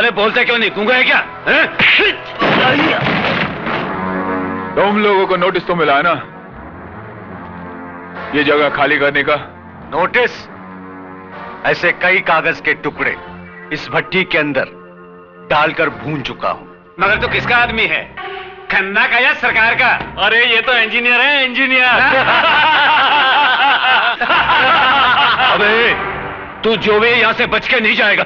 साले बोलते क्यों नहीं? गूंगा है क्या? तुम लोगों को नोटिस तो मिला है ना ये जगह खाली करने का? नोटिस? ऐसे कई कागज के टुकड़े इस भट्टी के अंदर डालकर भून चुका हूं। मगर तो किसका आदमी है? खन्ना का या सरकार का? अरे ये तो इंजीनियर है, इंजीनियर। अबे तू जो भी यहां से बच के नहीं जाएगा।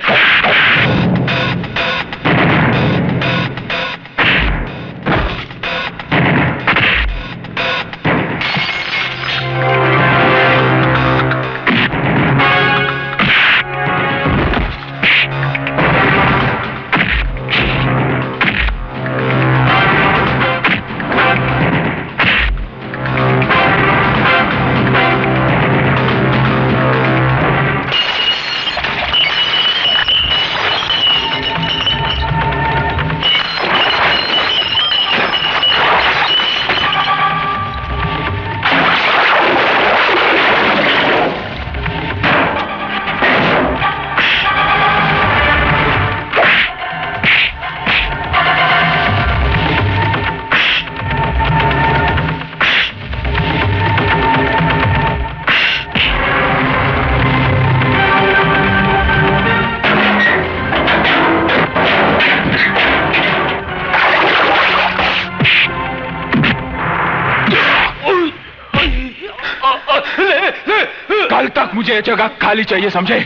मुझे जगह खाली चाहिए, समझे?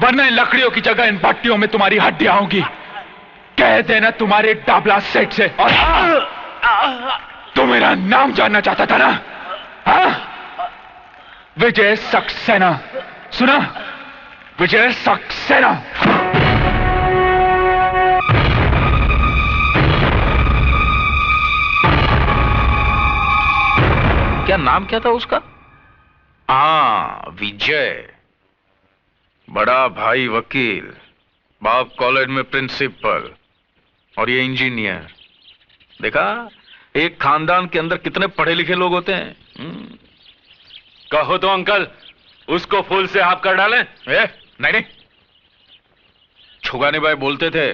वरना इन लकड़ियों की जगह इन भट्टियों में तुम्हारी हड्डियां होंगी। कह देना तुम्हारे डाबला सेट से। और तू मेरा नाम जानना चाहता था ना? हाँ? विजय सक्सेना। सुना? विजय सक्सेना। क्या नाम क्या था उसका? हाँ, विजय। बड़ा भाई वकील, बाप कॉलेज में प्रिंसिपल और ये इंजीनियर। देखा एक खानदान के अंदर कितने पढ़े लिखे लोग होते हैं। कहो तो अंकल उसको फूल से आप कर डालें। नहीं नहीं, छुगानी भाई बोलते थे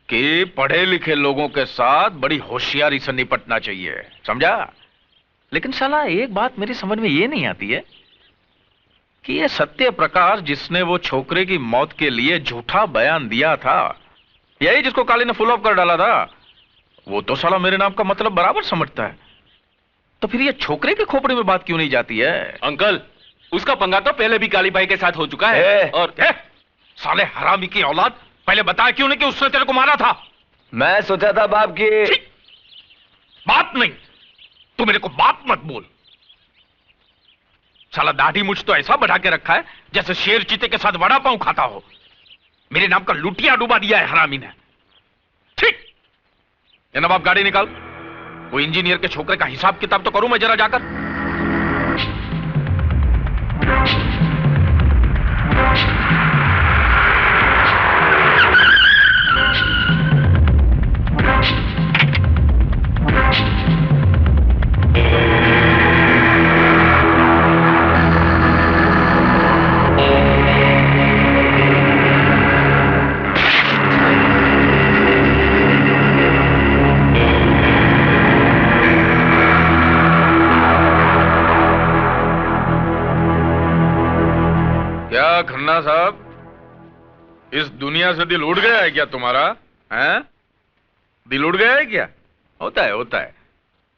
कि पढ़े लिखे लोगों के साथ बड़ी होशियारी से निपटना चाहिए, समझा? लेकिन साला एक बात मेरी समझ में ये नहीं आती है कि ये सत्य प्रकाश जिसने वो छोकरे की मौत के लिए झूठा बयान दिया था, यही जिसको काली ने फुल ऑफ कर डाला था, वो तो साला मेरे नाम का मतलब बराबर समझता है। तो फिर ये छोकरे के खोपड़े में बात क्यों नहीं जाती है? अंकल उसका पंगा तो पहले भी काली भाई के साथ हो चुका है। और साले हरामी की औलाद, पहले बताया क्यों नहीं कि उसने तेरे को मारा था? मैं सोचा था बाप की। बात नहीं, तू मेरे को बात मत बोल। साला दाढ़ी मुझ तो ऐसा बढ़ा के रखा है जैसे शेर चीते के साथ वड़ा पांव खाता हो। मेरे नाम का लुटिया डुबा दिया है हरामी ने। ठीक, ये नवाब गाड़ी निकाल। वो इंजीनियर के छोकरे का हिसाब किताब तो करूं मैं जरा जाकर। खन्ना साहब, इस दुनिया से दिल उड़ गया है क्या तुम्हारा? हैं? दिल उड़ गया है क्या? होता है।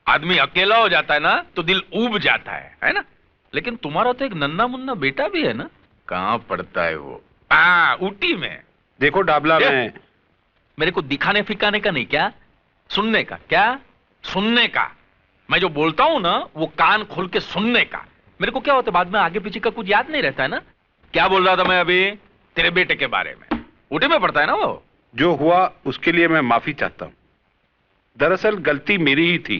आदमी अकेला हो जाता है ना तो दिल ऊब जाता है ना? लेकिन तुम्हारा तो एक नन्ना मुन्ना बेटा भी है ना? कहां पढ़ता है वो? ऊटी में। देखो डाबला में। मेरे को दिखाने फिकाने का नहीं, क्या सुनने का? क्या सुनने का? मैं जो बोलता हूं ना वो कान खोल के सुनने का। मेरे को क्या होता है बाद में आगे पीछे का कुछ याद नहीं रहता है ना? क्या बोल रहा था मैं अभी? तेरे बेटे के बारे में। ऊटी में पढ़ता है ना वो? जो हुआ उसके लिए मैं माफी चाहता हूं। दरअसल गलती मेरी ही थी,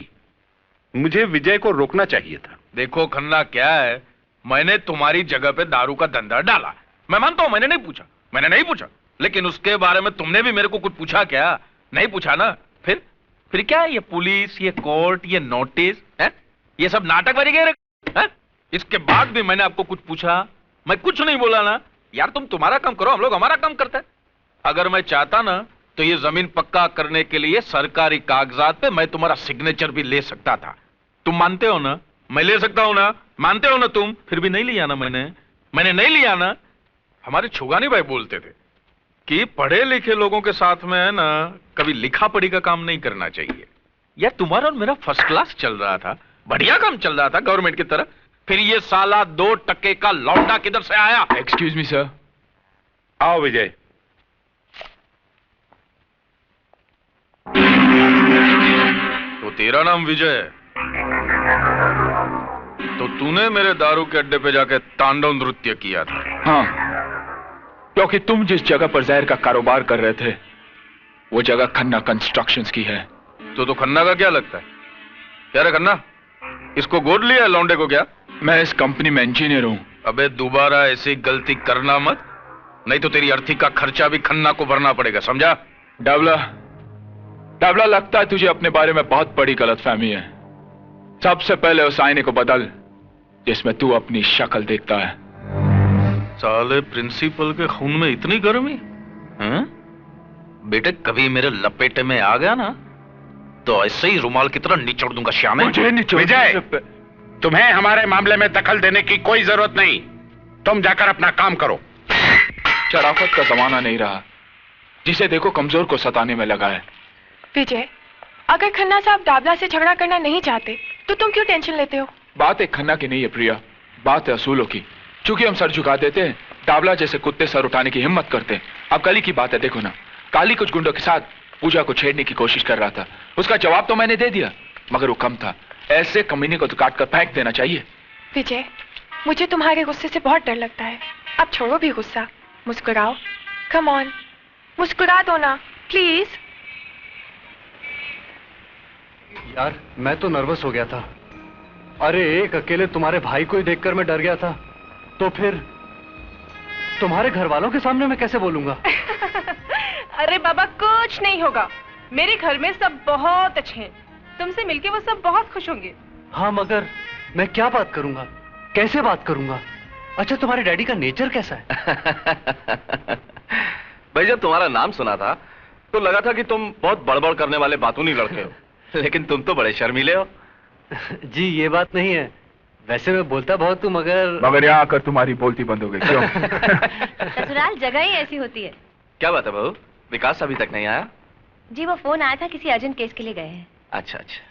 मुझे विजय को रोकना चाहिए था। देखो खन्ना, क्या है, मैंने तुम्हारी जगह पे दारू का धंधा डाला, मैं मानता हूं। मैंने नहीं पूछा, लेकिन उसके बारे में तुमने भी मेरे को कुछ पूछा क्या? नहीं पूछा ना? फिर क्या ये पुलिस, ये कोर्ट, ये नोटिस है, ये सब नाटक वाली गए है? इसके बाद भी मैंने आपको कुछ पूछा? मैं कुछ नहीं बोला ना यार। तुम तुम्हारा काम करो, हम लोग हमारा काम करते हैं। अगर मैं चाहता ना तो ये जमीन पक्का करने के लिए सरकारी कागजात पे मैं तुम्हारा सिग्नेचर भी ले सकता था। तुम मानते हो ना? मैं ले सकता हूं ना? मानते हो ना तुम? फिर भी नहीं लिया ना मैंने नहीं लिया ना। हमारे छुगानी भाई बोलते थे कि पढ़े लिखे लोगों के साथ में है ना कभी लिखा पढ़ी का काम नहीं करना चाहिए। यार तुम्हारा और मेरा फर्स्ट क्लास चल रहा था, बढ़िया काम चल रहा था गवर्नमेंट की तरह। फिर ये साला 2% का लौंडा किधर से आया? Excuse me sir. आओ विजय। तो तेरा नाम विजय है, तो तूने मेरे दारू के अड्डे पे जाके तांडव नृत्य किया था? हाँ, क्योंकि तुम जिस जगह पर जहर का कारोबार कर रहे थे वो जगह खन्ना कंस्ट्रक्शंस की है। तो खन्ना का क्या लगता है? क्या रे खन्ना, इसको गोद लिया है लौंडे को क्या? मैं इस कंपनी में इंजीनियर हूं। अबे दोबारा ऐसी गलती करना मत, नहीं तो तेरी अर्थी का खर्चा भी खन्ना को भरना पड़ेगा, समझा? डाबला, लगता है तुझे अपने बारे में बहुत बड़ी गलतफहमी है। सबसे पहले उस आईने को बदल जिसमें तू अपनी शक्ल देखता है। साले प्रिंसिपल के खून में इतनी गर्मी? बेटे कभी मेरे लपेटे में आ गया ना तो ऐसे ही रुमाल की तरह निचोड़ दूंगा श्यामे। विजय, तुम्हें हमारे मामले में दखल देने की कोई जरूरत नहीं। तुम जाकर अपना काम करो। शराफत का जमाना नहीं रहा, जिसे देखो कमजोर को सताने में लगा है। विजय, अगर खन्ना साहब डाबला से झगड़ा करना नहीं चाहते तो तुम क्यों टेंशन लेते हो? बात एक खन्ना की नहीं है प्रिया, बात है असूलों की। चूंकि हम सर झुका देते हैं, डाबला जैसे कुत्ते सर उठाने की हिम्मत करते हैं। अब कल ही की बात है, देखो ना, काली कुछ गुंडों के साथ पूजा को छेड़ने की कोशिश कर रहा था। उसका जवाब तो मैंने दे दिया, मगर वो कम था। ऐसे कमीने को तो काट कर फेंक देना चाहिए। विजय, मुझे तुम्हारे गुस्से से बहुत डर लगता है। अब छोड़ो भी गुस्सा, मुस्कुराओ। कम ऑन, मुस्कुरा दो ना प्लीज। यार मैं तो नर्वस हो गया था। अरे एक अकेले तुम्हारे भाई को ही देखकर मैं डर गया था, तो फिर तुम्हारे घर वालों के सामने मैं कैसे बोलूंगा? अरे बाबा कुछ नहीं होगा, मेरे घर में सब बहुत अच्छे हैं। तुमसे मिलके वो सब बहुत खुश होंगे। हाँ मगर मैं क्या बात करूंगा, कैसे बात करूंगा? अच्छा तुम्हारे डैडी का नेचर कैसा है? भाई जब तुम्हारा नाम सुना था तो लगा था कि तुम बहुत बड़बड़ करने वाले बातूनी लड़के हो, लेकिन तुम तो बड़े शर्मीले हो। जी ये बात नहीं है, वैसे मैं बोलता बहुत हूँ मगर यहाँ आकर तुम्हारी बोलती बंद हो गई क्यों? ससुराल जगह ही ऐसी होती है। क्या बात है बहू, विकास अभी तक नहीं आया? जी वो फोन आया था, किसी अर्जेंट केस के लिए गए हैं। अच्छा अच्छा।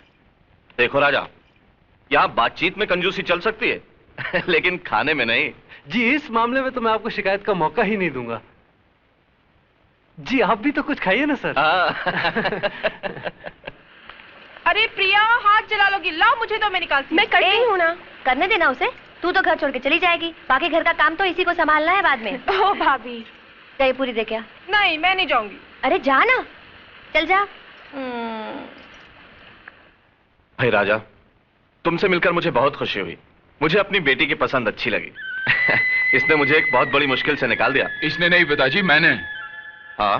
देखो राजा, यहाँ बातचीत में कंजूसी चल सकती है लेकिन खाने में नहीं। जी इस मामले में तो मैं आपको शिकायत का मौका ही नहीं दूंगा। जी आप भी तो कुछ खाइए ना सर। अरे प्रिया हाथ जला लोगी, लाओ मुझे तो मैं निकालती। मैं करती हूँ ना। करने देना उसे, तू तो घर छोड़ के चली जाएगी, बाकी घर का काम तो इसी को संभालना है बाद में। ओ भाभी, चाय पूरी दे क्या? नहीं मैं नहीं जाऊंगी। अरे जा ना, चल जा। भाई राजा, तुमसे मिलकर मुझे बहुत खुशी हुई। मुझे अपनी बेटी की पसंद अच्छी लगी इसने मुझे एक बहुत बड़ी मुश्किल से निकाल दिया। इसने नहीं पिताजी, मैंने। हाँ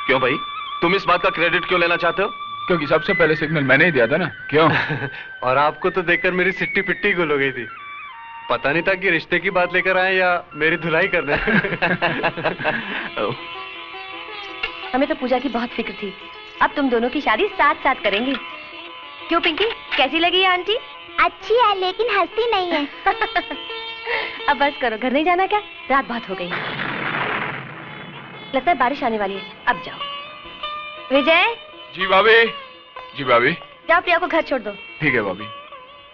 क्यों भाई, तुम इस बात का क्रेडिट क्यों लेना चाहते हो? क्योंकि सबसे पहले सिग्नल मैंने ही दिया था ना। क्यों? और आपको तो देखकर मेरी सिट्टी पिट्टी गुल हो गई थी। पता नहीं था कि रिश्ते की बात लेकर आए या मेरी धुलाई करने। हमें तो पूजा की बहुत फिक्र थी, अब तुम दोनों की शादी साथ साथ करेंगे। क्यों पिंकी, कैसी लगी ये आंटी? अच्छी है लेकिन हंसती नहीं है। अब बस करो, घर नहीं जाना क्या? रात बहुत हो गई, लगता है बारिश आने वाली है। अब जाओ। विजय। जी भाभी। जी भाभी। जाओ प्रिया को घर छोड़ दो। ठीक है भाभी,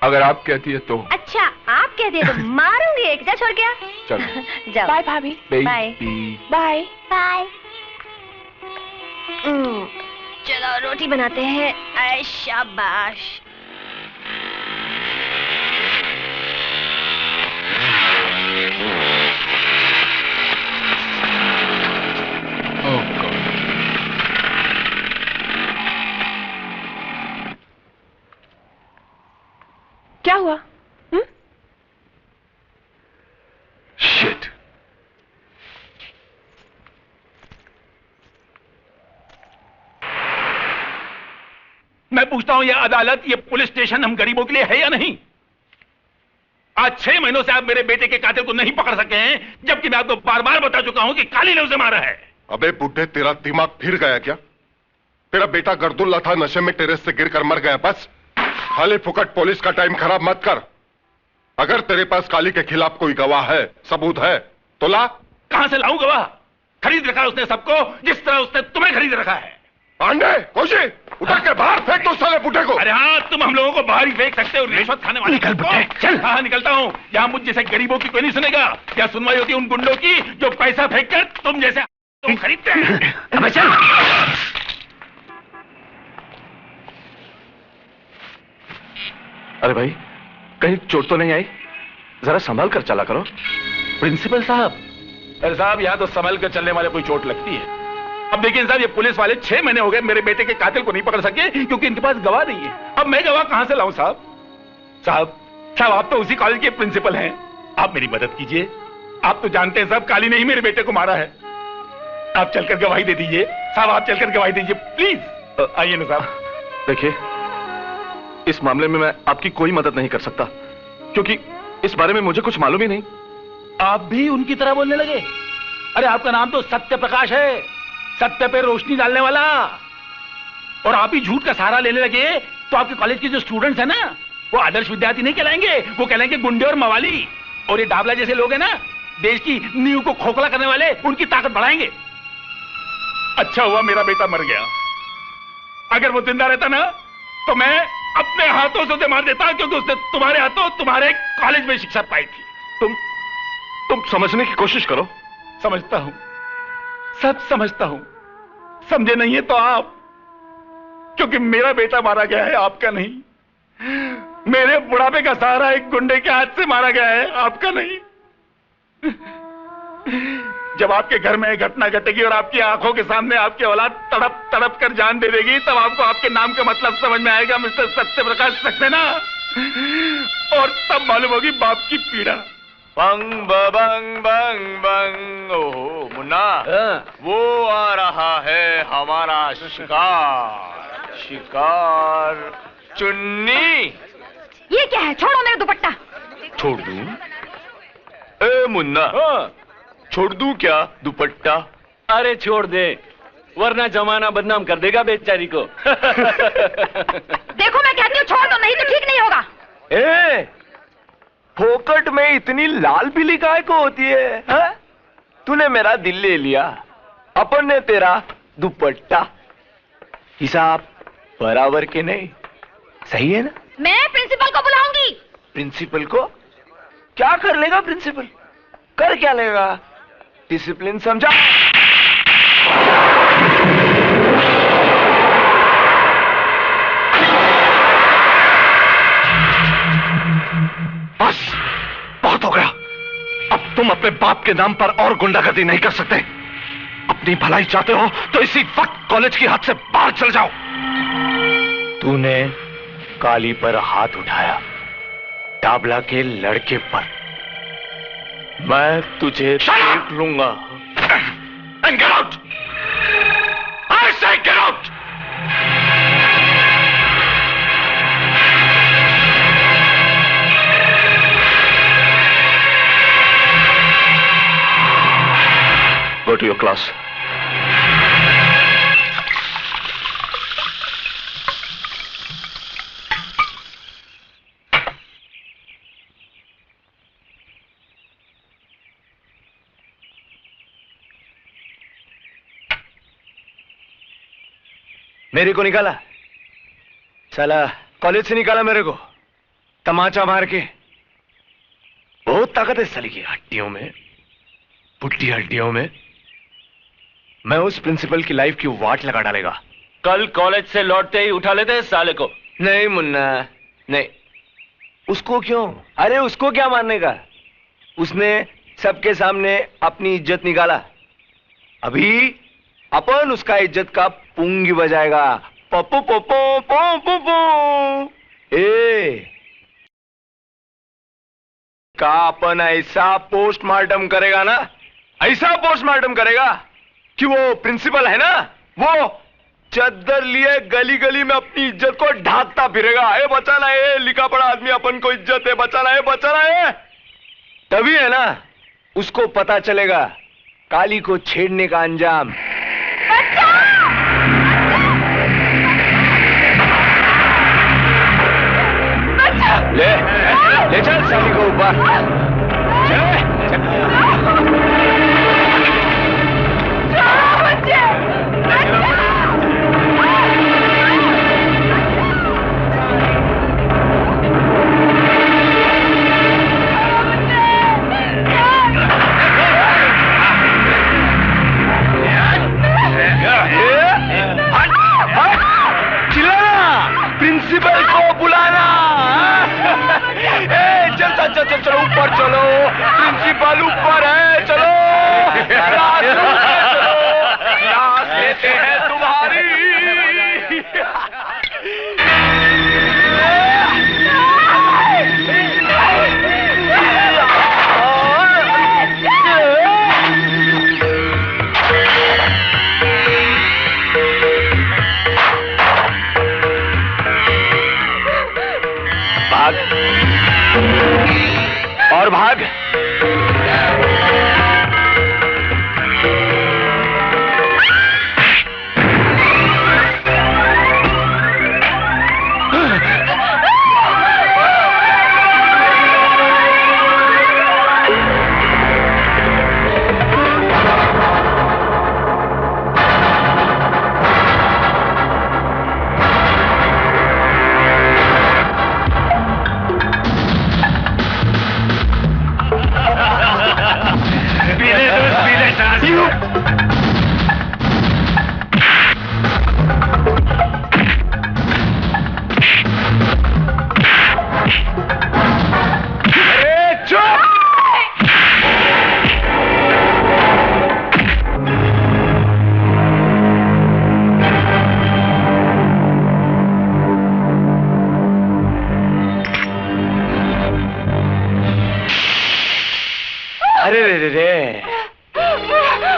अगर आप कहती है तो। अच्छा आप कहती है तो मारूंगी एक। जा छोड़ के आ। चलो जाओ। बाय भाभी। Bye bye bye. चलो रोटी बनाते हैं। ऐ शाबाश। क्या हुआ? शिट। मैं पूछता हूं, यह अदालत, यह पुलिस स्टेशन हम गरीबों के लिए है या नहीं? आज 6 महीनों से आप मेरे बेटे के कातिल को नहीं पकड़ सके हैं, जबकि मैं आपको बार बार बता चुका हूं कि काली ने उसे मारा है। अबे बुड्ढे, तेरा दिमाग फिर गया क्या? तेरा बेटा गर्दुल्ला था, नशे में टेरेस से गिरकर मर गया। बस खाली फुकट पुलिस का टाइम खराब मत कर। अगर तेरे पास काली के खिलाफ कोई गवाह है, सबूत है, तो ला। कहां से लाऊं गवाह? खरीद रखा उसने सबको, जिस तरह उसने तुम्हें खरीद रखा है। पांडे, कोशी, उठा के बाहर फेंक दो साले बुड्ढे को। अरे हाँ, तुम हम लोगों को बाहर ही फेंक सकते हो, रिश्वत खाने वाले। निकल बुड्ढे, चल। हाँ, निकलता हूँ। यहाँ मुझ जैसे गरीबों की कोई नहीं सुनेगा। क्या सुनवाई होती है उन गुंडों की जो पैसा फेंक कर तुम जैसे तुम खरीदते हैं। अब चल। अरे भाई, कहीं चोट तो नहीं आई? जरा संभाल कर चला करो। प्रिंसिपल साहब, अरे साहब, यहाँ तो संभल कर चलने वाले कोई चोट लगती है। अब देखिए साहब, ये पुलिस वाले 6 महीने हो गए मेरे बेटे के कातिल को नहीं पकड़ सके क्योंकि इनके पास गवाह नहीं है। अब मैं गवाह कहां से लाऊं साहब? साहब, आप तो उसी कॉलेज के प्रिंसिपल हैं, आप मेरी मदद कीजिए। आप तो जानते हैं साहब, काली ने ही मेरे बेटे को मारा है। आप चलकर गवाही दे दीजिए साहब, आप चलकर गवाही दीजिए प्लीज। आइए ना साहब। देखिए, इस मामले में मैं आपकी कोई मदद नहीं कर सकता क्योंकि इस बारे में मुझे कुछ मालूम ही नहीं। आप भी उनकी तरह बोलने लगे? अरे आपका नाम तो सत्य प्रकाश है, सत्य पे रोशनी डालने वाला। और आप ही झूठ का सहारा लेने लगे तो आपके कॉलेज के जो स्टूडेंट्स हैं ना, वो आदर्श विद्यार्थी नहीं कहलाएंगे, वो कहलाएंगे गुंडे और मवाली। और ये डाबला जैसे लोग हैं ना, देश की नींव को खोखला करने वाले, उनकी ताकत बढ़ाएंगे। अच्छा हुआ मेरा बेटा मर गया, अगर वो जिंदा रहता ना तो मैं अपने हाथों से उसे मार देता, क्योंकि उसने तुम्हारे हाथों तुम्हारे कॉलेज में शिक्षा पाई थी। तुम समझने की कोशिश करो। समझता हूं, सब समझता हूं। समझे नहीं है तो आप, क्योंकि मेरा बेटा मारा गया है, आपका नहीं। मेरे बुढ़ापे का सहारा एक गुंडे के हाथ से मारा गया है, आपका नहीं। जब आपके घर में एक घटना घटेगी और आपकी आंखों के सामने आपकी औलाद तड़प तड़प कर जान दे देगी, तब आपको आपके नाम का मतलब समझ में आएगा, मिस्टर सत्य प्रकाश सक्सेना। और तब मालूम होगी बाप की पीड़ा। बंग बंग बंग बंग। ओहो मुन्ना, वो आ रहा है हमारा शिकार। शिकार चुन्नी। ये क्या है? छोड़ो मेरा दुपट्टा। छोड़ दूं? ए मुन्ना, छोड़ दूं क्या दुपट्टा? अरे छोड़ दे, वरना जमाना बदनाम कर देगा बेचारी को। देखो मैं कहती हूँ छोड़ दो, नहीं तो ठीक नहीं होगा। ए, फोकट में इतनी लाल पीली काय को होती है, हा? तूने मेरा दिल ले लिया, अपन ने तेरा दुपट्टा। हिसाब बराबर के नहीं, सही है ना? मैं प्रिंसिपल को बुलाऊंगी। प्रिंसिपल को? क्या कर लेगा प्रिंसिपल? कर क्या लेगा? डिसिप्लिन समझा? बस बहुत हो गया। अब तुम अपने बाप के नाम पर और गुंडागर्दी नहीं कर सकते। अपनी भलाई चाहते हो तो इसी वक्त कॉलेज की हद से बाहर चल जाओ। तूने काली पर हाथ उठाया, डाबला के लड़के पर। मैं तुझे देख लूंगा। And get out! I say get out! Go to your class. मेरे को निकाला, साला कॉलेज से निकाला मेरे को तमाचा मार के। बहुत ताकत है साली की हड्डियों में, पुट्टी हड्डियों में। मैं उस प्रिंसिपल की लाइफ की वाट लगा डालेगा। कल कॉलेज से लौटते ही उठा लेते हैं साले को। नहीं मुन्ना, नहीं। उसको क्यों? अरे उसको क्या मारने का? उसने सबके सामने अपनी इज्जत निकाला। अभी अपन उसका इज्जत का पुंगी बजाएगा। पप्पू पप्पू पप्पू पप्पू। ए का अपन ऐसा पोस्टमार्टम करेगा ना, ऐसा पोस्टमार्टम करेगा कि वो प्रिंसिपल है ना, वो चद्दर लिए गली गली में अपनी इज्जत को ढांकता फिरेगा। ए बचाना है, लिखा पड़ा आदमी अपन को इज्जत है, बचाना है, बचाना है। तभी है ना उसको पता चलेगा काली को छेड़ने का अंजाम। ले चल साली को ऊपर। प्रिंसिपल को बुलाना। चल चलो ऊपर चलो, प्रिंसिपल ऊपर है, चलो क्लास लेते हैं तुम्हारी। भाग और भाग।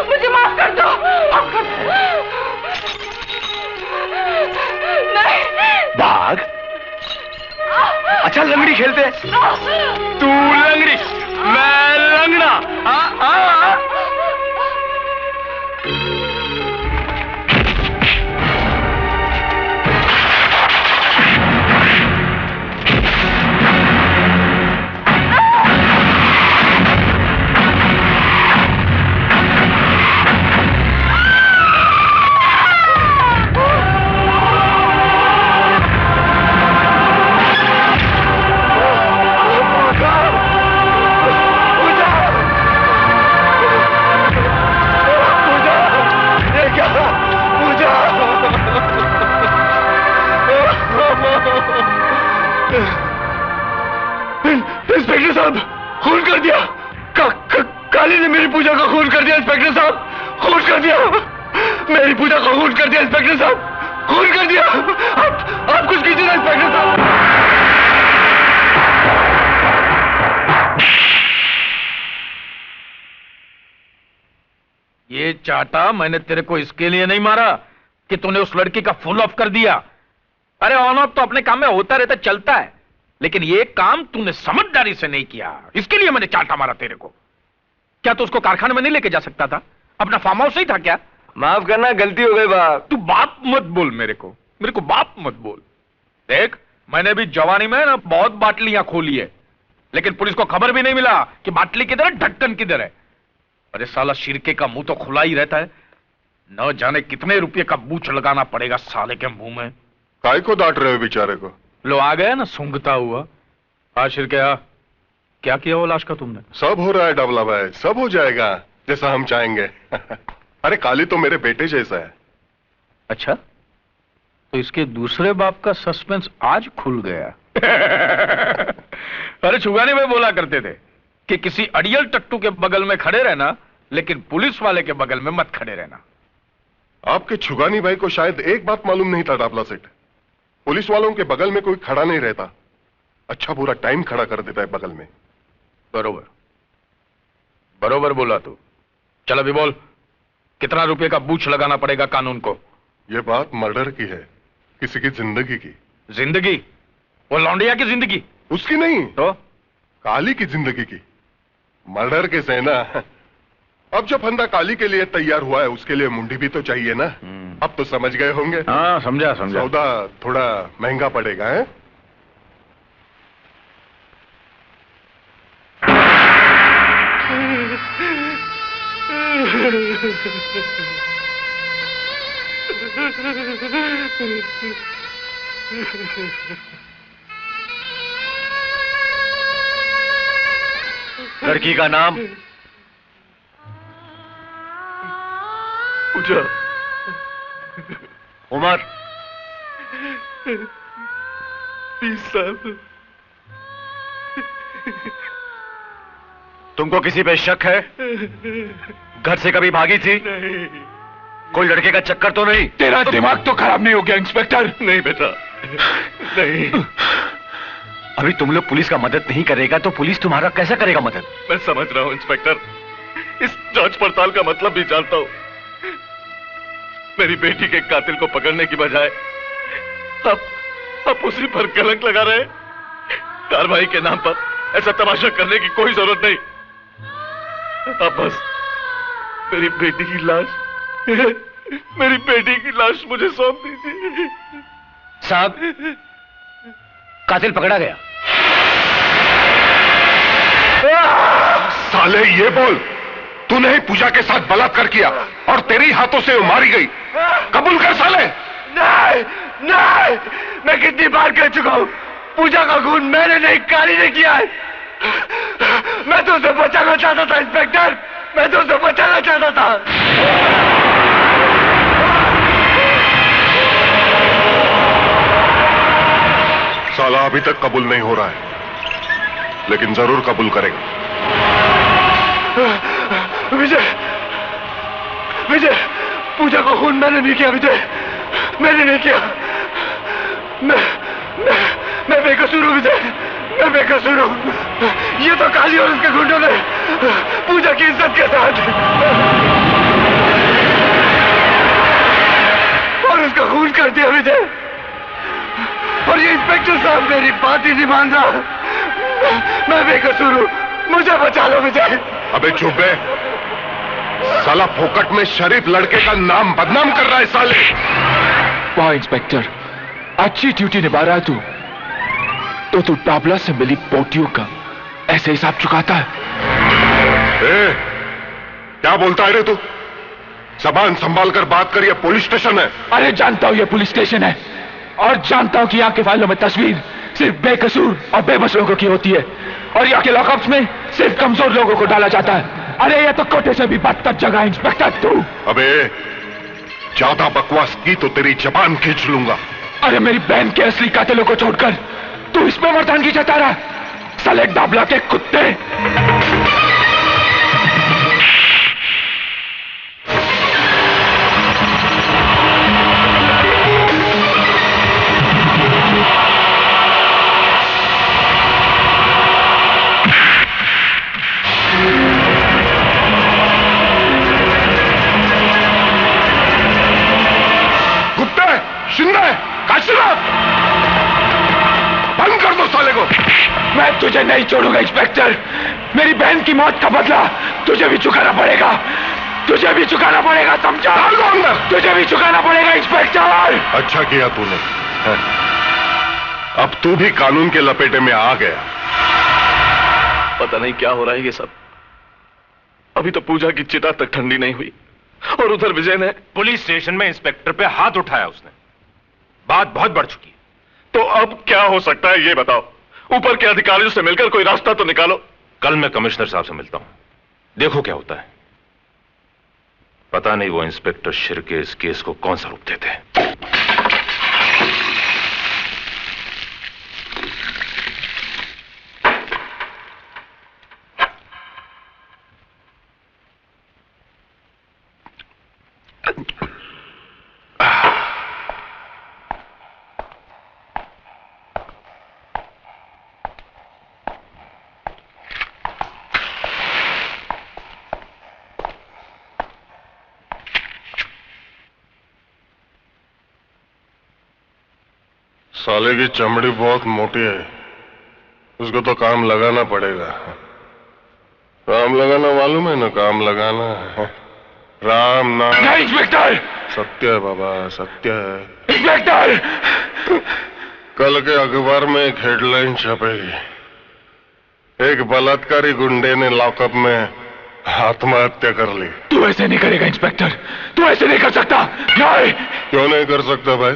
मुझे माफ कर दो। नहीं। भाग। अच्छा लंगड़ी खेलते। तू लंगड़ी, मैं लंगड़ा। इंस्पेक्टर साहब, खून कर दिया। काली ने मेरी पूजा का खून कर दिया इंस्पेक्टर साहब, खून कर दिया। मेरी पूजा का खून कर दिया इंस्पेक्टर साहब, खून कर दिया। आप कुछ कीजिए ना इंस्पेक्टर साहब। ये चाटा मैंने तेरे को इसके लिए नहीं मारा कि तूने उस लड़की का फुल ऑफ कर दिया। अरे ऑन ऑफ तो अपने काम में होता रहता, चलता है, लेकिन ये काम तूने समझदारी से नहीं किया, इसके लिए मैंने चाटा मारा तेरे को। क्या तू उसको कारखाने में नहीं लेके जा सकता था? अपना फार्म हाउस ही था क्या? माफ करना, गलती हो गई बाप। तू बाप मत बोल मेरे को बाप मत बोल। देख, मैंने भी जवानी में ना बहुत बाटलियां खोली है, लेकिन पुलिस को खबर भी नहीं मिला कि बाटली किधर है, ढक्कन किधर है। अरे साला शिरके का मुंह तो खुला ही रहता है, न जाने कितने रुपए का बूच लगाना पड़ेगा साले के मुंह में। काय को डांट रहे हो बेचारे को? लो आ गया ना सूंघता हुआ। शिरके, क्या किया वो लाश का तुमने? सब हो रहा है डबला भाई, सब हो जाएगा जैसा हम चाहेंगे। अरे काली तो मेरे बेटे जैसा है। अच्छा, तो इसके दूसरे बाप का सस्पेंस आज खुल गया। अरे छुगाने में बोला करते थे कि किसी अड़ियल टट्टू के बगल में खड़े रहना, लेकिन पुलिस वाले के बगल में मत खड़े रहना। आपके छुगानी भाई को शायद एक बात मालूम नहीं था डाबला सेठ, पुलिस वालों के बगल में कोई खड़ा नहीं रहता, अच्छा पूरा टाइम खड़ा कर देता है बगल में। बरोबर बरोबर बोला तू। चल अभी बोल, कितना रुपए का बूच लगाना पड़ेगा कानून को? यह बात मर्डर की है, किसी की जिंदगी की। जिंदगी? वो लौंडिया की जिंदगी? उसकी नहीं तो काली की जिंदगी की। मर्डर केस है ना, अब जो फंदा काली के लिए तैयार हुआ है उसके लिए मुंडी भी तो चाहिए ना। अब तो समझ गए होंगे। हाँ, समझा समझा। सौदा थोड़ा महंगा पड़ेगा है? लड़की का नाम? पूजा। उम्र? 20 साल। तुमको किसी पे शक है? घर से कभी भागी थी? नहीं। कोई लड़के का चक्कर तो नहीं? तेरा दिमाग तो खराब नहीं हो गया इंस्पेक्टर? नहीं बेटा, नहीं। अभी तुम लोग पुलिस का मदद नहीं करेगा तो पुलिस तुम्हारा कैसे करेगा मदद? मैं समझ रहा हूं इंस्पेक्टर, इस जांच पड़ताल का मतलब भी जानता हूं। मेरी बेटी के कातिल को पकड़ने की बजाय आप उसी पर कलंक लगा रहे। कार्रवाई के नाम पर ऐसा तमाशा करने की कोई जरूरत नहीं। अब बस मेरी बेटी की लाश मुझे सौंप दीजिए। साहब, कातिल पकड़ा गया। साले ये बोल, तूने ही पूजा के साथ बलात्कार किया और तेरी हाथों से वो मारी गई। कबूल कर साले। नहीं, नहीं, मैं कितनी बार कह चुका हूं, पूजा का खून मैंने नहीं, काली ने किया है। मैं तो उसे बचाना चाहता था इंस्पेक्टर, मैं तो उसे बचाना चाहता था। साला अभी तक कबूल नहीं हो रहा है, लेकिन जरूर कबूल करेगा। विजय, विजय, पूजा का खून मैंने नहीं किया। विजय, मैंने नहीं किया। मैं बेकसूर हूं विजय, मैं बेकसूर हूं। ये तो काली और उसके गुंडों ने पूजा की इज्जत के साथ और उसका खून कर दिया विजय। और ये इंस्पेक्टर साहब मेरी बात ही नहीं मान रहा। मैं बेकसूर हूं, मुझे बचा लो विजय। अबे चुप है, साला फोकट में शरीफ लड़के का नाम बदनाम कर रहा है साले। वाह इंस्पेक्टर, अच्छी ड्यूटी निभा रहा है तो तू टाबला से मिली पोटियों का ऐसे हिसाब चुकाता है। क्या बोलता है रे तू? जबान संभाल कर बात कर, ये पुलिस स्टेशन है। अरे जानता हूं ये पुलिस स्टेशन है, और जानता हूं कि यहाँ के फाइलों में तस्वीर सिर्फ बेकसूर और बेबस लोगों की होती है, और यहाँ के लॉकअप्स में सिर्फ कमजोर लोगों को डाला जाता है। अरे ये तो कोटे से भी बदतर जगह है इंस्पेक्टर तू। अबे ज्यादा बकवास की तो तेरी जबान खींच लूंगा। अरे मेरी बहन के असली कातिलों को छोड़कर तू इसमें मर्दानगी जता रहा, साले डाबला के कुत्ते। बंद कर दो साले को। मैं तुझे नहीं छोड़ूंगा इंस्पेक्टर, मेरी बहन की मौत का बदला तुझे भी चुकाना पड़ेगा, तुझे भी चुकाना पड़ेगा, समझा? तुझे भी चुकाना पड़ेगा इंस्पेक्टर। अच्छा किया तूने, अब तू भी कानून के लपेटे में आ गया। पता नहीं क्या हो रहा है ये सब। अभी तो पूजा की चिता तक ठंडी नहीं हुई और उधर विजय ने पुलिस स्टेशन में इंस्पेक्टर पे हाथ उठाया उसने। बात बहुत बढ़ चुकी है। तो अब क्या हो सकता है ये बताओ। ऊपर के अधिकारियों से मिलकर कोई रास्ता तो निकालो। कल मैं कमिश्नर साहब से मिलता हूं, देखो क्या होता है। पता नहीं वो इंस्पेक्टर शिर्के इस केस को कौन सा रूप देते हैं। साले की चमड़ी बहुत मोटी है, उसको तो काम लगाना पड़ेगा। राम लगाना मालूम है ना, काम लगाना है। राम नाम। नहीं इंस्पेक्टर। सत्य है बाबा, सत्य है। इंस्पेक्टर, कल के अखबार में एक हेडलाइन छपेगी, एक बलात्कारी गुंडे ने लॉकअप में आत्महत्या कर ली। तू ऐसे नहीं करेगा इंस्पेक्टर, तू ऐसे नहीं कर सकता। नहीं। क्यों नहीं कर सकता भाई?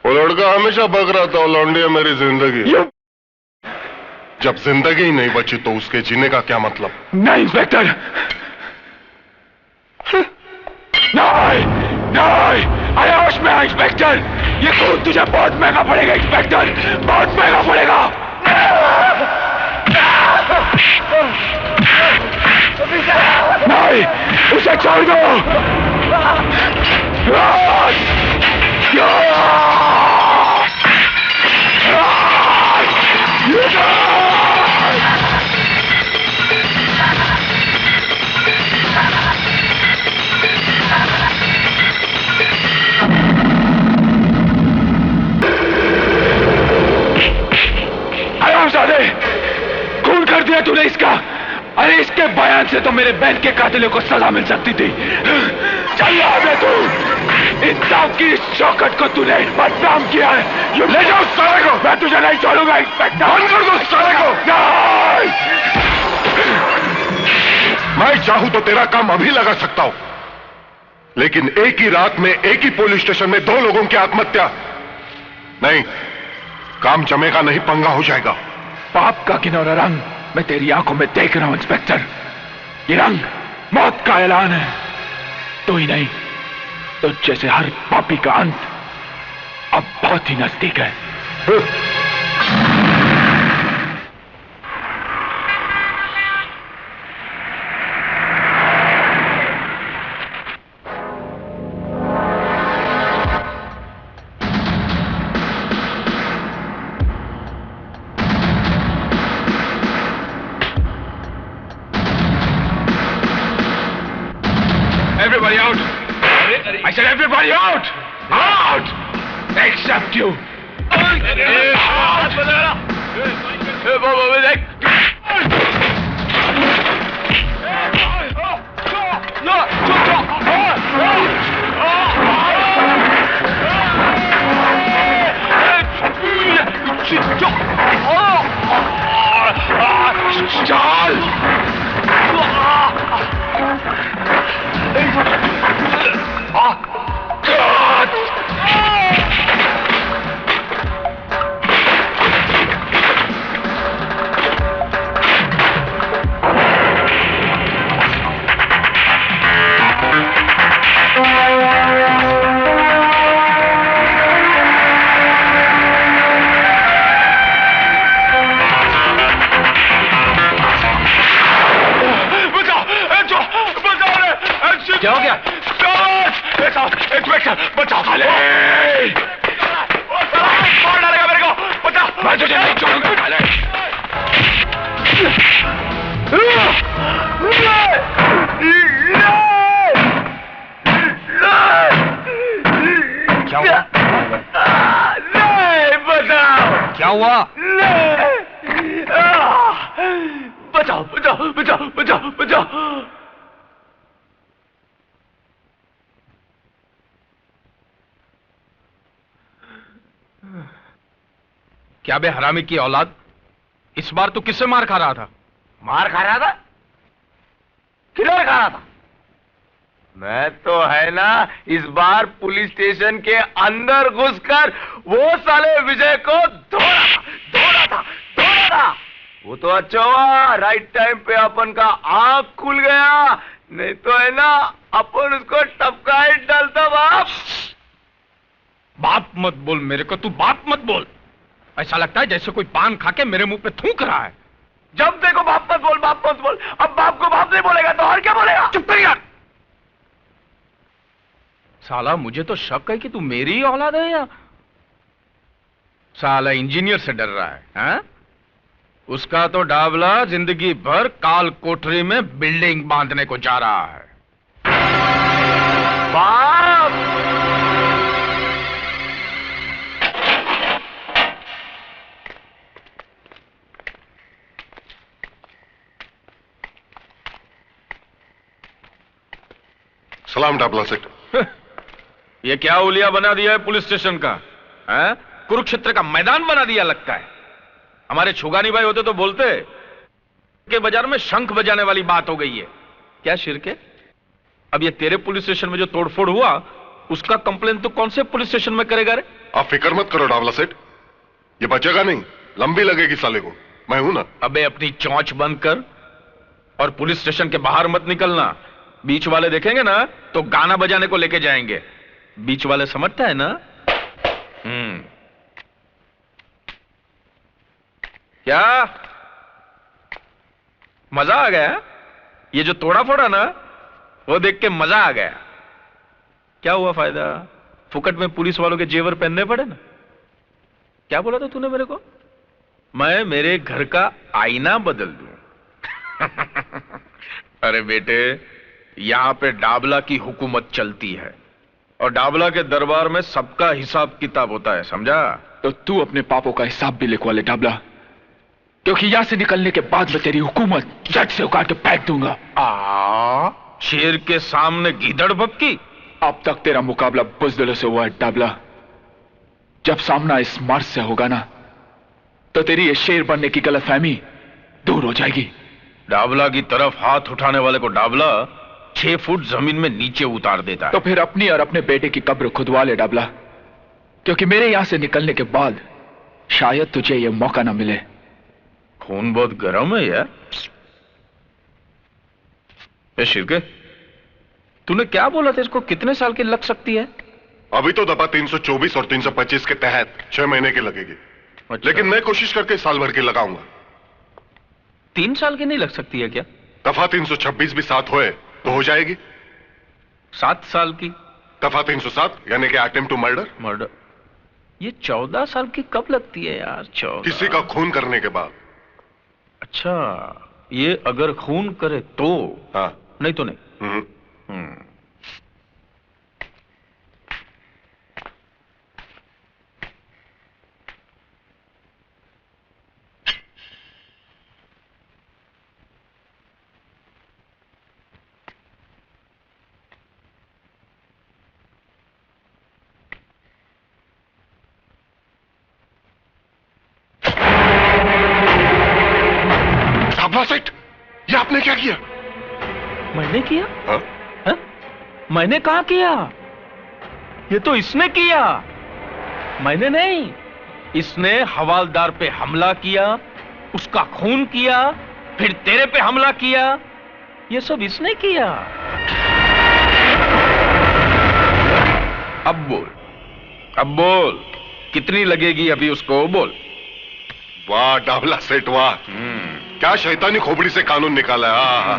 वो लड़का हमेशा बक रहा था, लौंडी है मेरी जिंदगी। जब जिंदगी ही नहीं बची तो उसके जीने का क्या मतलब? नहीं इंस्पेक्टर, नहीं नहीं, अरे होश में आ इंस्पेक्टर, ये खून तुझे बहुत महंगा पड़ेगा इंस्पेक्टर, बहुत महंगा पड़ेगा। नहीं, उसे छोड़ दो। खून कर दिया तूने इसका। अरे इसके बयान से तो मेरे बहन के कातिलों को सजा मिल सकती थी। चल रहा तू, इंसाफ की शौकत को तूने बदनाम किया है। ये ले जाओ साले को। मैं तुझे नहीं छोड़ूंगा इंस्पेक्टर। बंद कर दो साले को। नहीं। मैं चाहूं तो तेरा काम अभी लगा सकता हूं, लेकिन एक ही रात में एक ही पुलिस स्टेशन में 2 लोगों की आत्महत्या नहीं, काम जमेगा नहीं, पंगा हो जाएगा। पाप का किनौरा रंग मैं तेरी आंखों में देख रहा हूं इंस्पेक्टर। ये रंग मौत का ऐलान है। तो ही नहीं तो जैसे हर पापी का अंत अब बहुत ही नजदीक है। Everybody out! I said everybody out! Out! Except you! क्या हो गया? बचाओ साले! मार डालेगा मेरे को! बचाओ! मैं तुझे नहीं छोड़ूंगा साले! क्या हुआ? नहीं, बचाओ! क्या हुआ? बचाओ, बचाओ, बचाओ, बचाओ, बचाओ! क्या बे हरामी की औलाद, इस बार तू किससे मार खा रहा था? मार खा रहा था? किधर खा रहा था? मैं तो है ना इस बार पुलिस स्टेशन के अंदर घुसकर वो साले विजय को धोड़ा था। वो तो अच्छा हुआ राइट टाइम पे अपन का आंख खुल गया, नहीं तो है ना अपन उसको टपका ही डालता। बाप मत बोल मेरे को, तू बाप मत बोल। ऐसा लगता है जैसे कोई पान खा के मेरे मुंह पे थूक रहा है। जब देखो बाप मत बोल, बाप मत बोल। अब बाप को बाप नहीं बोलेगा तो और क्या बोलेगा? चुप कर यार। साला मुझे तो शक है कि तू मेरी ही औलाद है या साला इंजीनियर से डर रहा है, हाँ? उसका तो डाबला जिंदगी भर काल कोठरी में बिल्डिंग बांधने को जा रहा है। बाप! प्रणाम डाबला सेठ। ये क्या उलिया बना दिया है पुलिस स्टेशन का? है? कुरुक्षेत्र का मैदान बना दिया लगता है। हमारे छुगानी भाई होते तो बोलते कि बाजार में शंख बजाने वाली बात हो गई है। क्या शिरके, अब ये तेरे पुलिस स्टेशन में जो तोड़फोड़ हुआ उसका कंप्लेन तो कौन से पुलिस स्टेशन में करेगा रे? आप फिक्र मत करो डाबला सेठ, ये बचेगा नहीं, लंबी लगेगी साले को, मैं हूं ना। अबे अपनी चौंच बंद कर और पुलिस स्टेशन के बाहर मत निकलना। बीच वाले देखेंगे ना तो गाना बजाने को लेके जाएंगे। बीच वाले समझता है ना? क्या मजा आ गया? ये जो तोड़ा फोड़ा ना वो देख के मजा आ गया। क्या हुआ फायदा? फुकट में पुलिस वालों के जेवर पहनने पड़े ना। क्या बोला था तूने मेरे को? मैं मेरे घर का आईना बदल दूं? अरे बेटे, यहां पे डाबला की हुकूमत चलती है और डाबला के दरबार में सबका हिसाब किताब होता है, समझा? तो तू अपने पापों का हिसाब भी लिखवा ले डाबला, क्योंकि यहां से निकलने के बाद मैं तेरी हुकूमत झट से उखाड़ के फेंक दूंगा। शेर के सामने गीदड़ भपकी। अब तक तेरा मुकाबला बुज़दिलों से हुआ है डाबला, जब सामना इस मर्द से होगा ना तो तेरी ये शेर बनने की गलतफहमी दूर हो जाएगी। डाबला की तरफ हाथ उठाने वाले को डाबला 6 फुट जमीन में नीचे उतार देता है। तो फिर अपनी और अपने बेटे की कब्र खुदवा ले डाबला, क्योंकि मेरे यहां से निकलने के बाद शायद तुझे यह मौका ना मिले। खून बहुत गर्म है यार। शिरके, तूने क्या बोला था? इसको कितने साल की लग सकती है? अभी तो दफा 324 और 325 के तहत 6 महीने की लगेगी। अच्छा। लेकिन मैं कोशिश करके साल भर की लगाऊंगा। 3 साल की नहीं लग सकती है क्या? दफा 326 भी 7 होए तो हो जाएगी। 7 साल की? दफा 307 यानी कि अटेम्प्ट टू मर्डर। ये 14 साल की कब लगती है यार? 14 किसी का खून करने के बाद। अच्छा, ये अगर खून करे तो? हाँ। नहीं तो नहीं। सेठ, ये आपने क्या किया? मैंने किया? हाँ? हा? मैंने कहा किया? ये तो इसने किया, मैंने नहीं। इसने हवालदार पे हमला किया, उसका खून किया, फिर तेरे पे हमला किया। ये सब इसने किया। अब बोल कितनी लगेगी अभी उसको? बोल। वाह डाबला सेठ वाह, क्या शैतानी खोपड़ी से कानून निकाला है।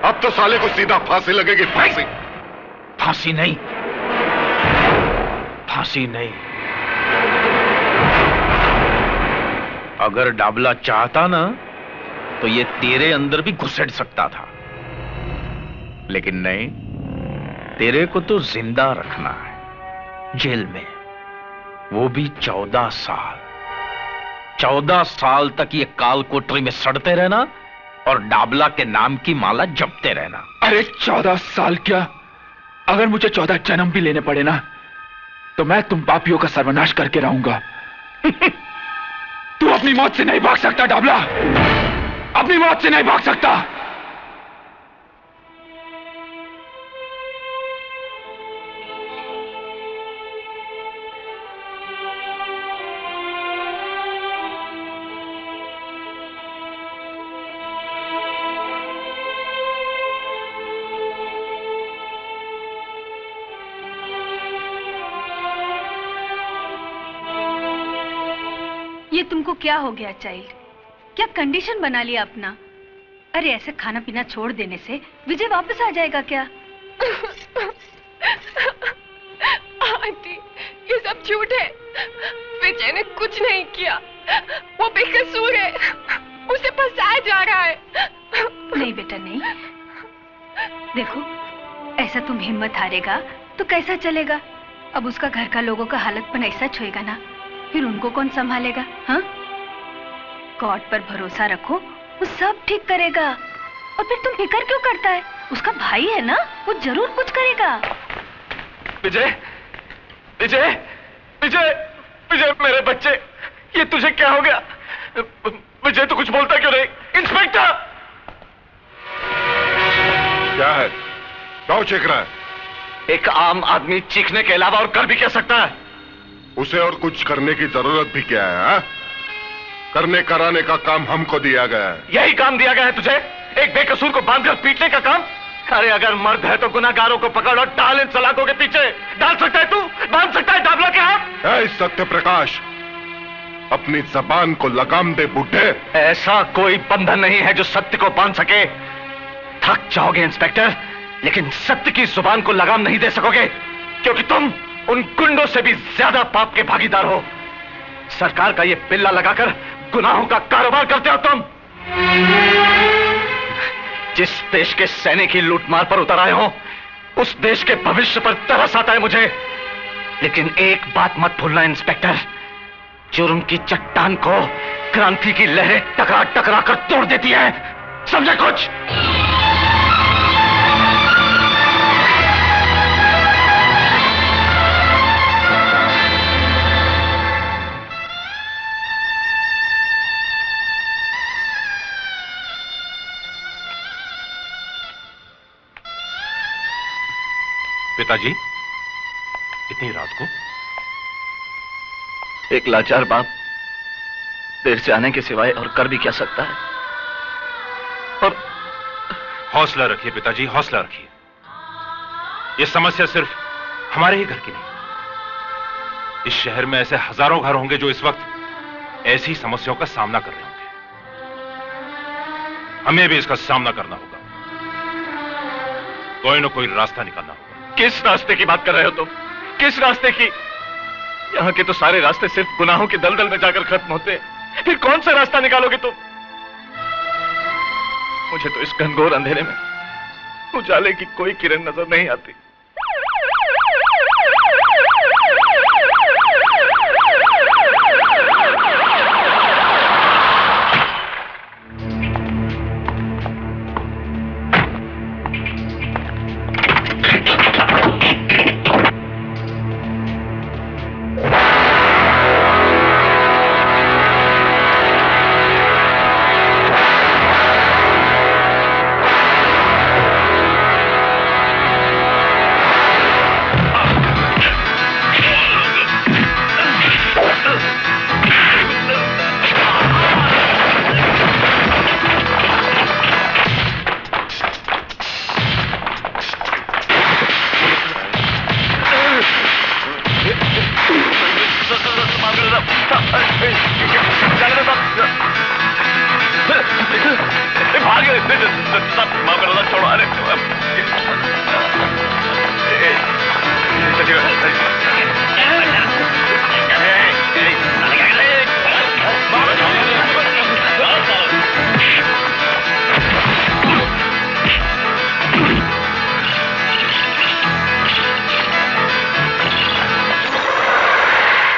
अब तो साले को सीधा फांसी लगेगी। फांसी? फांसी नहीं, फांसी नहीं। अगर डाबला चाहता ना तो ये तेरे अंदर भी घुसेड़ सकता था, लेकिन नहीं, तेरे को तो जिंदा रखना है जेल में, वो भी 14 साल। 14 साल तक ये काल कोठरी में सड़ते रहना और डाबला के नाम की माला जपते रहना। अरे 14 साल क्या, अगर मुझे 14 जन्म भी लेने पड़े ना तो मैं तुम पापियों का सर्वनाश करके रहूंगा। तू अपनी मौत से नहीं भाग सकता डाबला, अपनी मौत से नहीं भाग सकता। ये तुमको क्या हो गया चाइल्ड? क्या कंडीशन बना लिया अपना? अरे ऐसे खाना पीना छोड़ देने से विजय वापस आ जाएगा क्या? आंटी, ये सब झूठ है। विजय ने कुछ नहीं किया, वो बेकसूर है, उसे फंसाया जा रहा है। नहीं बेटा नहीं, देखो ऐसा तुम हिम्मत हारेगा तो कैसा चलेगा? अब उसका घर का लोगों का हालतपन ऐसा छुएगा ना, फिर उनको कौन संभालेगा? हाँ, गॉड पर भरोसा रखो, वो सब ठीक करेगा। और फिर तुम फिक्र क्यों करता है? उसका भाई है ना, वो जरूर कुछ करेगा। विजय, विजय, विजय, विजय, मेरे बच्चे, ये तुझे क्या हो गया? विजय तो कुछ बोलता क्यों नहीं? इंस्पेक्टर! क्या है? क्यों चीख रहा है? एक आम आदमी चीखने के अलावा और कर भी क्या सकता है? उसे और कुछ करने की जरूरत भी क्या है? हा? करने कराने का काम हमको दिया गया है। यही काम दिया गया है तुझे? एक बेकसूर को बांधकर पीटने का काम? अरे अगर मर्द है तो गुनाहगारों को पकड़ और डाल इन सलाखों के पीछे। डाल सकता है तू? बांध सकता है डाबला के हाथ? सत्य प्रकाश, अपनी जबान को लगाम दे बुड्ढे। ऐसा कोई बंधन नहीं है जो सत्य को बांध सके। थक जाओगे इंस्पेक्टर, लेकिन सत्य की जुबान को लगाम नहीं दे सकोगे, क्योंकि तुम उन गुंडों से भी ज्यादा पाप के भागीदार हो। सरकार का ये पिल्ला लगाकर गुनाहों का कारोबार करते हो तुम। जिस देश के सैनिक ही लूटमार पर उतर आए हो, उस देश के भविष्य पर तरस आता है मुझे। लेकिन एक बात मत भूलना इंस्पेक्टर, जुर्म की चट्टान को क्रांति की लहरें टकरा टकरा कर तोड़ देती है। समझे कुछ? पिताजी, इतनी रात को? एक लाचार बाप देर से आने के सिवाय और कर भी क्या सकता है? और हौसला रखिए पिताजी, हौसला रखिए। यह समस्या सिर्फ हमारे ही घर की नहीं, इस शहर में ऐसे हजारों घर होंगे जो इस वक्त ऐसी समस्याओं का सामना कर रहे होंगे। हमें भी इसका सामना करना होगा, कोई ना कोई रास्ता निकालना होगा। किस रास्ते की बात कर रहे हो तुम? किस रास्ते की? यहां के तो सारे रास्ते सिर्फ गुनाहों के दलदल में जाकर खत्म होते हैं। फिर कौन सा रास्ता निकालोगे तुम? मुझे तो इस घनघोर अंधेरे में उजाले की कोई किरण नजर नहीं आती।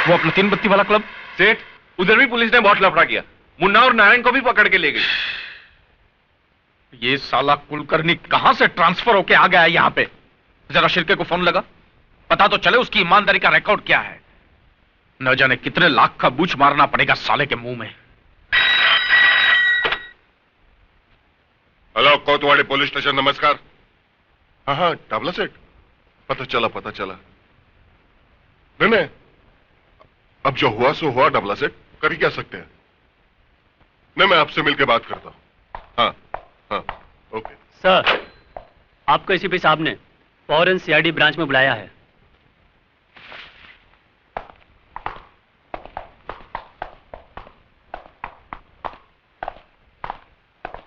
वो अपना 3 बत्ती वाला क्लब? सेठ, उधर भी पुलिस ने बहुत लफड़ा किया। मुन्ना और नारायण को भी पकड़ के ले गई। ये साला कुलकर्णी कहां से ट्रांसफर होके आ गया है यहां पे? जरा शिर्के को फोन लगा, पता तो चले उसकी ईमानदारी का रिकॉर्ड क्या है। न जाने कितने लाख का बूच मारना पड़ेगा साले के मुंह में। हेलो, कोतवाड़ी पुलिस स्टेशन, नमस्कार। हाँ हाँ, डाबला सेठ, पता चला पता चला। नहीं, अब जो हुआ सो हुआ डाबला सेठ, कर ही क्या सकते हैं। नहीं, मैं आपसे मिलकर बात करता हूं। हाँ हाँ, ओके। सर, आपको एसीपी साहब ने फौरन सीआईडी ब्रांच में बुलाया है।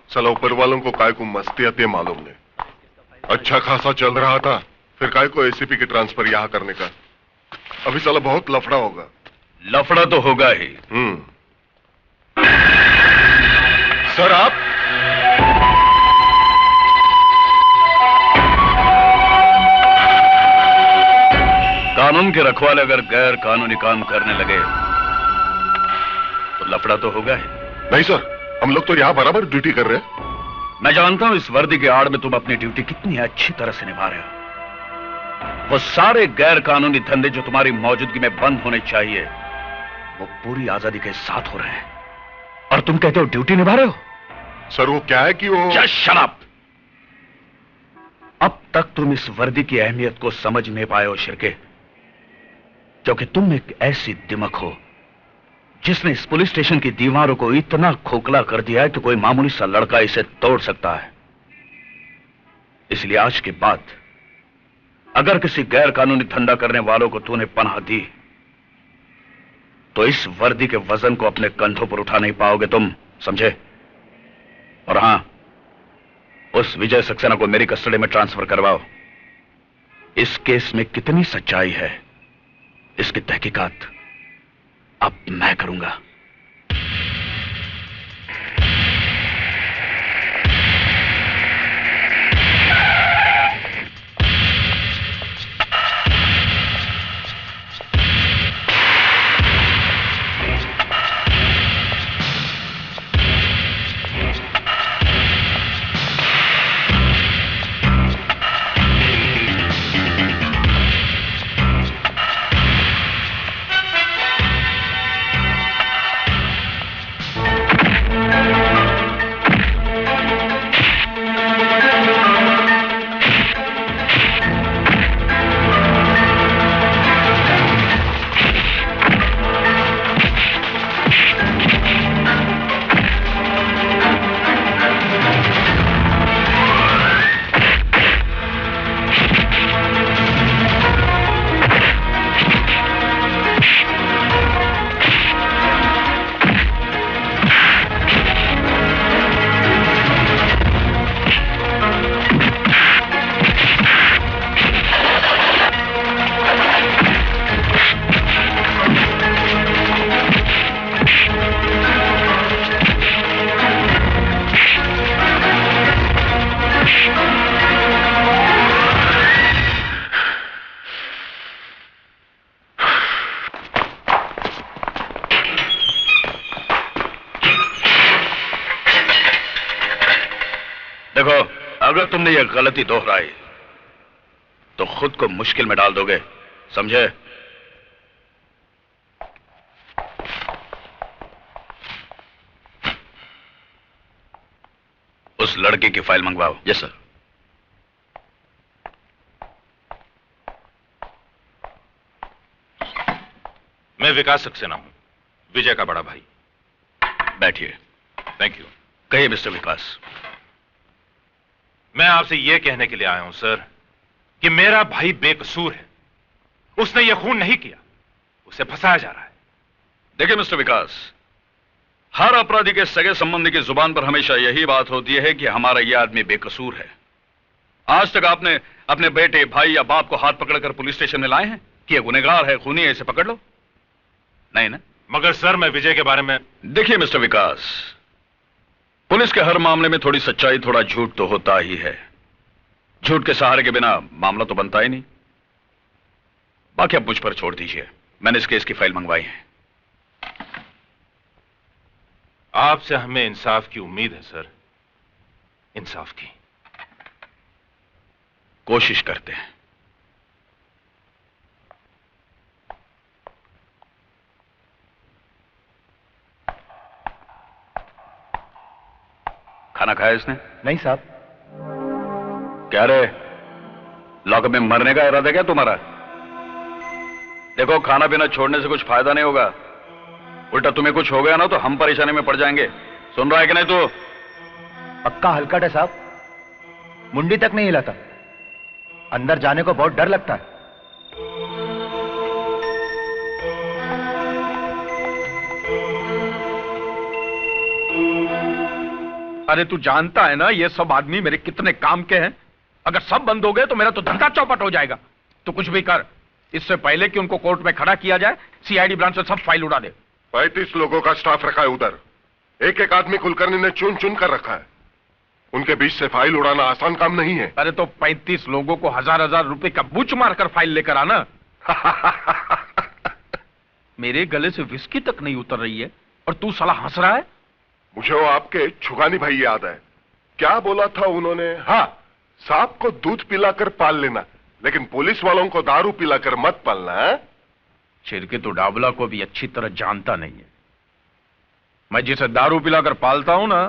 साला ऊपर वालों को काय को मस्ती आती है मालूम नहीं। अच्छा खासा चल रहा था, फिर काय को एसीपी की ट्रांसफर यहां करने का। अभी साला बहुत लफड़ा होगा। लफड़ा तो होगा ही। सर, आप कानून के रखवाले अगर गैर कानूनी काम करने लगे तो लफड़ा तो होगा ही। नहीं सर, हम लोग तो यहां बराबर ड्यूटी कर रहे हैं। मैं जानता हूं इस वर्दी के आड़ में तुम अपनी ड्यूटी कितनी अच्छी तरह से निभा रहे हो। वो सारे गैर कानूनी धंधे जो तुम्हारी मौजूदगी में बंद होने चाहिए, वो पूरी आजादी के साथ हो रहे हैं, और तुम कहते हो ड्यूटी निभा रहे हो। सर वो क्या है कि वो जस्ट शट अप। अब तक तुम इस वर्दी की अहमियत को समझ नहीं पाए हो शिर्के, क्योंकि तुम एक ऐसी दिमक हो जिसने इस पुलिस स्टेशन की दीवारों को इतना खोखला कर दिया है कि कोई मामूली सा लड़का इसे तोड़ सकता है। इसलिए आज के बाद अगर किसी गैर कानूनी धंधा करने वालों को तूने पनाह दी तो इस वर्दी के वजन को अपने कंधों पर उठा नहीं पाओगे तुम, समझे? और हां, उस विजय सक्सेना को मेरी कस्टडी में ट्रांसफर करवाओ। इस केस में कितनी सच्चाई है, इसकी तहकीकात अब मैं करूंगा। अगर तुमने यह गलती दोहराई तो खुद को मुश्किल में डाल दोगे, समझे? उस लड़की की फाइल मंगवाओ। Yes sir. मैं विकास सक्सेना हूं, विजय का बड़ा भाई। बैठिए। Thank you. कहिए मिस्टर विकास। मैं आपसे यह कहने के लिए आया हूं सर कि मेरा भाई बेकसूर है। उसने यह खून नहीं किया, उसे फंसाया जा रहा है। देखिए मिस्टर विकास, हर अपराधी के सगे संबंधी की जुबान पर हमेशा यही बात होती है कि हमारा यह आदमी बेकसूर है। आज तक आपने अपने बेटे, भाई या बाप को हाथ पकड़कर पुलिस स्टेशन में लाए हैं कि यह गुनहगार है, खूनी है, इसे पकड़ लो? नहीं ना? मगर सर मैं विजय के बारे में। देखिए मिस्टर विकास, पुलिस के हर मामले में थोड़ी सच्चाई, थोड़ा झूठ तो होता ही है। झूठ के सहारे के बिना मामला तो बनता ही नहीं। बाकी आप मुझ पर छोड़ दीजिए, मैंने इस केस की फाइल मंगवाई है। आपसे हमें इंसाफ की उम्मीद है सर, इंसाफ की। कोशिश करते हैं। खाना खाया इसने? नहीं साहब। क्या रे, लॉकअप में मरने का इरादा क्या तुम्हारा? देखो, खाना पीना छोड़ने से कुछ फायदा नहीं होगा, उल्टा तुम्हें कुछ हो गया ना तो हम परेशानी में पड़ जाएंगे। सुन रहा है कि नहीं तू? पक्का हलकट है साहब, मुंडी तक नहीं हिलाता। अंदर जाने को बहुत डर लगता है। अरे तू जानता है ना ये सब आदमी मेरे कितने काम के हैं। अगर सब बंद हो गए तो मेरा तो धंधा चौपट हो जाएगा। तो कुछ भी कर, इससे पहले कि उनको कोर्ट में खड़ा किया जाए, सीआईडी ब्रांच से सब फाइल उड़ा दे। 35 लोगों का स्टाफ रखा है उधर। एक एक आदमी कुलकर्णी ने चुन चुन कर रखा है। उनके बीच से फाइल उड़ाना आसान काम नहीं है। अरे तो 35 लोगों को हजार रुपए का बुच मारकर फाइल लेकर आना। मेरे गले से विस्की तक नहीं उतर रही है और तू साला हंस रहा है। मुझे वो आपके छुगानी भाई याद है क्या बोला था उन्होंने? हाँ, सांप को दूध पिलाकर पाल लेना, लेकिन पुलिस वालों को दारू पिलाकर मत पालना। चिरके तो डाबला को भी अच्छी तरह जानता नहीं है। मैं जिसे दारू पिलाकर पालता हूं ना,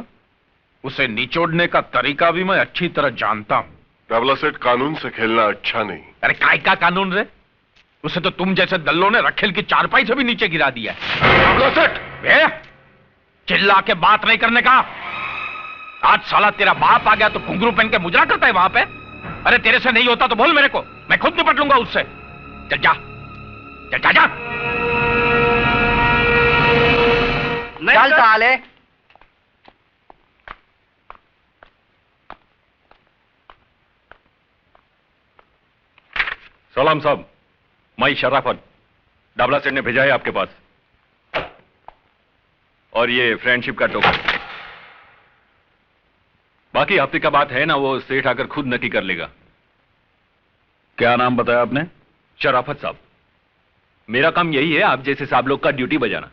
उसे निचोड़ने का तरीका भी मैं अच्छी तरह जानता हूं। डाबला सेठ, कानून से खेलना अच्छा नहीं। अरे काय का कानून रे? उसे तो तुम जैसे दल्लों ने रखेल की चारपाई से भी नीचे गिरा दिया है। डाबला सेठ, चिल्ला के बात नहीं करने का। आज साला तेरा बाप आ गया तो घुंघरू पहन के मुजरा करता है वहां पे। अरे तेरे से नहीं होता तो बोल मेरे को, मैं खुद निपट लूंगा उससे। चल जा, चल जा, जा। चल साले। सलाम साहब, मैं शराफत, डाबला सेठ ने भेजा है आपके पास। और ये फ्रेंडशिप का टोकन। बाकी हफ्ते का बात है ना, वो सेठ आकर खुद नक्की कर लेगा। क्या नाम बताया आपने? शराफत साहब। मेरा काम यही है, आप जैसे साहब लोग का ड्यूटी बजाना।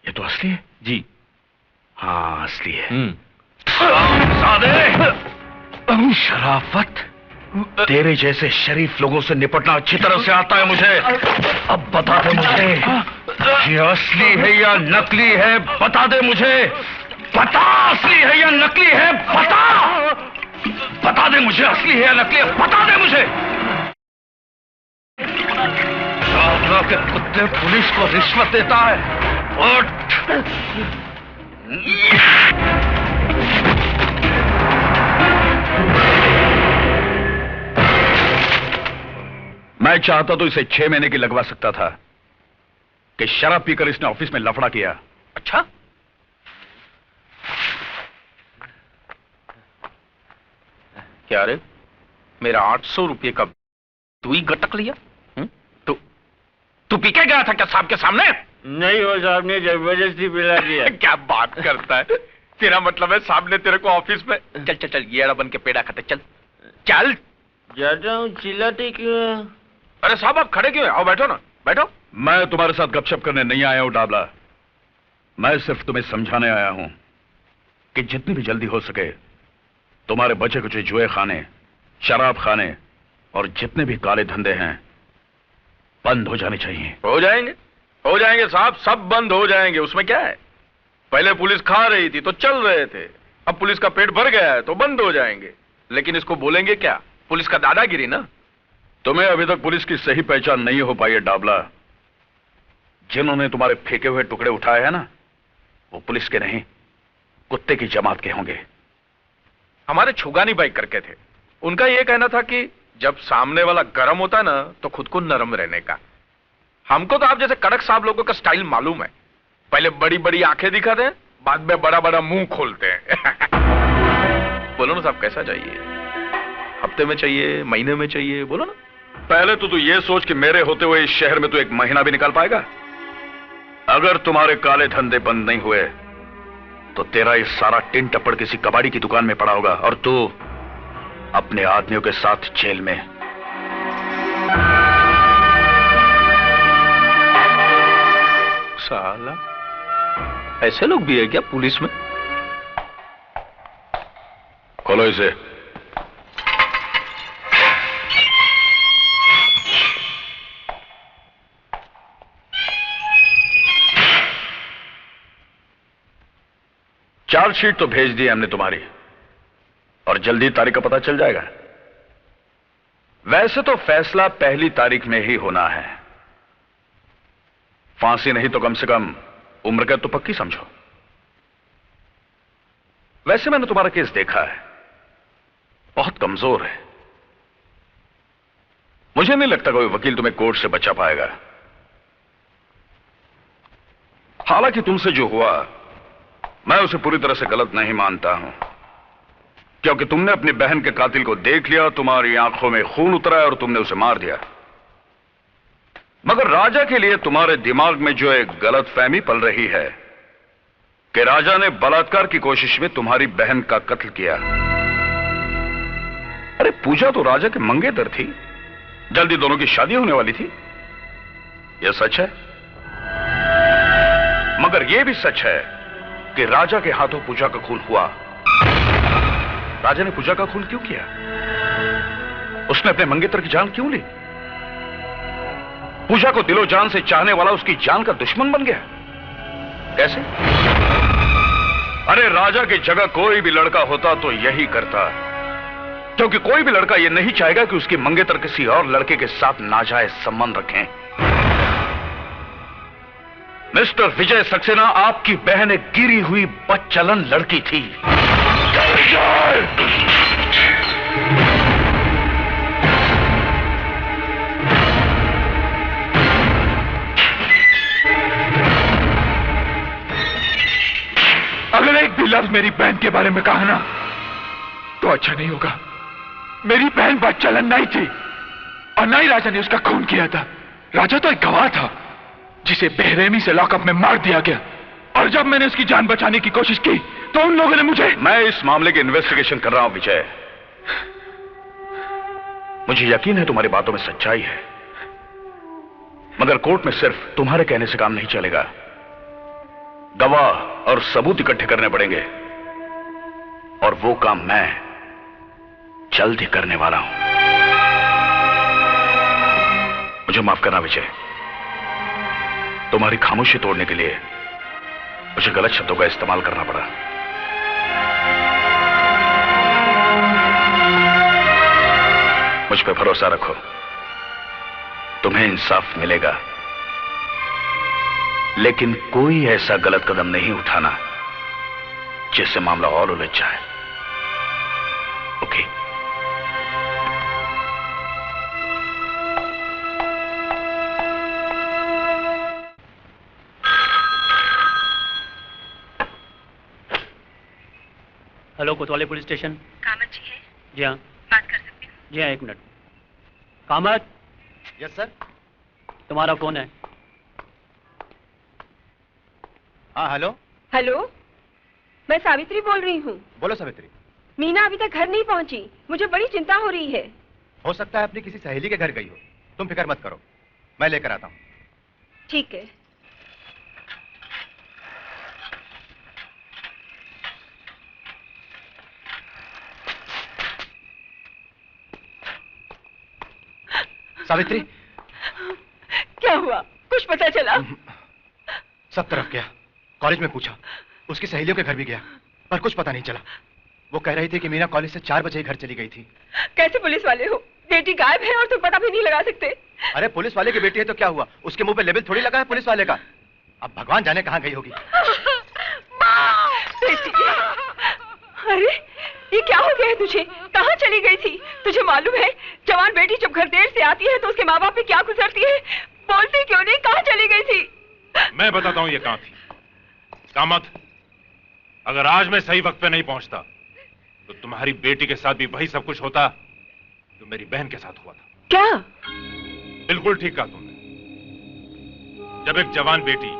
ये तो असली है जी। हाँ, असली है। शराफत, तेरे जैसे शरीफ लोगों से निपटना अच्छी तरह से आता है मुझे। अब बता दे मुझे, ये असली है या नकली है? बता दे मुझे, बता, असली है या नकली है? बता, बता दे मुझे, असली है या नकली है? बता दे मुझे। के कुत्ते पुलिस को रिश्वत देता है। उठ। मैं चाहता तो इसे 6 महीने की लगवा सकता था कि शराब पीकर इसने ऑफिस में लफड़ा किया। अच्छा, क्या रे, मेरा 800 रुपये का तू ही गटक लिया? तू पी के गया था क्या साहब के सामने? नहीं, वो साहब ने जबरदस्ती पिला दिया। क्या बात करता है? तेरा मतलब है साहब ने तेरे को ऑफिस में? चल चल चल, येड़ा बन के पेड़ा खाते। चल चल। जाता हूँ, चिल्लाते क्यों? अरे साहब, आप खड़े क्यों हैं? आओ, बैठो ना, बैठो। मैं तुम्हारे साथ गपशप करने नहीं आया हूं डाबला। मैं सिर्फ तुम्हें समझाने आया हूं कि जितनी भी जल्दी हो सके तुम्हारे बचे कुचे जुए खाने, शराब खाने और जितने भी काले धंधे हैं बंद हो जाने चाहिए। हो जाएंगे साहब, सब बंद हो जाएंगे, उसमें क्या है? पहले पुलिस खा रही थी तो चल रहे थे, अब पुलिस का पेट भर गया है तो बंद हो जाएंगे। लेकिन इसको बोलेंगे क्या? पुलिस का दादागिरी ना। तुम्हें अभी तक पुलिस की सही पहचान नहीं हो पाई है डाबला। जिन्होंने तुम्हारे फेंके हुए टुकड़े उठाए हैं ना, वो पुलिस के नहीं, कुत्ते की जमात के होंगे। हमारे छुगानी बाई करके थे, उनका यह कहना था कि जब सामने वाला गर्म होता है ना तो खुद को नरम रहने का। हमको तो आप जैसे कड़क साहब लोगों का स्टाइल मालूम है। पहले बड़ी बड़ी आंखें दिखाते हैं, बाद में बड़ा बड़ा मुंह खोलते हैं। बोलो ना साहब, कैसा चाहिए? हफ्ते में चाहिए, महीने में चाहिए? बोलो ना। पहले तो तू ये सोच कि मेरे होते हुए इस शहर में तू एक महीना भी निकाल पाएगा? अगर तुम्हारे काले धंधे बंद नहीं हुए तो तेरा ये सारा टिन टप्पड़ किसी कबाड़ी की दुकान में पड़ा होगा और तू अपने आदमियों के साथ जेल में। साला, ऐसे लोग भी है क्या पुलिस में? खोलो इसे। चार्जशीट तो भेज दी हमने तुम्हारी, और जल्दी तारीख का पता चल जाएगा। वैसे तो फैसला पहली तारीख में ही होना है। फांसी नहीं तो कम से कम उम्र कैद तो पक्की समझो। वैसे मैंने तुम्हारा केस देखा है, बहुत कमजोर है। मुझे नहीं लगता कोई वकील तुम्हें कोर्ट से बचा पाएगा। हालांकि तुमसे जो हुआ मैं उसे पूरी तरह से गलत नहीं मानता हूं, क्योंकि तुमने अपनी बहन के कातिल को देख लिया, तुम्हारी आंखों में खून उतरा और तुमने उसे मार दिया। मगर राजा के लिए तुम्हारे दिमाग में जो एक गलत फहमी पल रही है कि राजा ने बलात्कार की कोशिश में तुम्हारी बहन का कत्ल किया। अरे पूजा तो राजा के मंगेतर थी, जल्दी दोनों की शादी होने वाली थी। यह सच है, मगर यह भी सच है कि राजा के हाथों पूजा का खून हुआ। राजा ने पूजा का खून क्यों किया? उसने अपने मंगेतर की जान क्यों ली? पूजा को दिलो जान से चाहने वाला उसकी जान का दुश्मन बन गया। कैसे? अरे राजा की जगह कोई भी लड़का होता तो यही करता, क्योंकि कोई भी लड़का यह नहीं चाहेगा कि उसकी मंगेतर किसी और लड़के के साथ नाजायज संबंध रखें। मिस्टर विजय सक्सेना, आपकी बहन एक गिरी हुई बदचलन लड़की थी। अगर एक भी लफ्ज मेरी बहन के बारे में कहा ना तो अच्छा नहीं होगा। मेरी बहन बदचलन नहीं थी और ना ही राजा ने उसका खून किया था। राजा तो एक गवाह था जिसे बेरहमी से लॉकअप में मार दिया गया, और जब मैंने उसकी जान बचाने की कोशिश की तो उन लोगों ने मुझे। मैं इस मामले की इन्वेस्टिगेशन कर रहा हूं विजय। मुझे यकीन है तुम्हारी बातों में सच्चाई है, मगर कोर्ट में सिर्फ तुम्हारे कहने से काम नहीं चलेगा। गवाह और सबूत इकट्ठे करने पड़ेंगे, और वो काम मैं जल्द ही करने वाला हूं। मुझे माफ करना विजय, तुम्हारी खामोशी तोड़ने के लिए मुझे गलत शब्दों का इस्तेमाल करना पड़ा। मुझ पे भरोसा रखो, तुम्हें इंसाफ मिलेगा, लेकिन कोई ऐसा गलत कदम नहीं उठाना जिससे मामला और उलझ जाए। ओके? हेलो, कोतवाली पुलिस स्टेशन। कामत जी है? जी हाँ। बात कर सकती हूँ? जी हाँ, एक मिनट। कामत। Yes sir. तुम्हारा कौन है? हाँ हेलो। हेलो, मैं सावित्री बोल रही हूँ। बोलो सावित्री। मीना अभी तक घर नहीं पहुँची, मुझे बड़ी चिंता हो रही है। हो सकता है अपनी किसी सहेली के घर गई हो, तुम फिक्र मत करो, मैं लेकर आता हूँ। ठीक है। सावित्री, क्या हुआ? कुछ पता चला? सब तरफ गया, कॉलेज में पूछा, उसकी सहेलियों के घर भी गया, पर कुछ पता नहीं चला। वो कह रही थी कि मीना कॉलेज से 4 बजे ही घर चली गई थी। कैसे पुलिस वाले हो? बेटी गायब है और तुम पता भी नहीं लगा सकते। अरे पुलिस वाले की बेटी है तो क्या हुआ, उसके मुंह पे लेबल थोड़ी लगा है पुलिस वाले का। अब भगवान जाने कहाँ गई होगी। बेटी, अरे ये क्या हो गया है तुझे? कहाँ चली गई थी? तुझे मालूम है जवान बेटी जब घर देर से आती है तो उसके माँ बाप पे क्या गुजरती है? बोलती क्यों नहीं? कहाँ चली गई थी? मैं बताता हूँ ये कहाँ थी। कामत, अगर आज मैं सही वक्त पे नहीं पहुंचता तो तुम्हारी बेटी के साथ भी वही सब कुछ होता जो मेरी बहन के साथ हुआ था। क्या? बिल्कुल ठीक कहा तुमने। जब एक जवान बेटी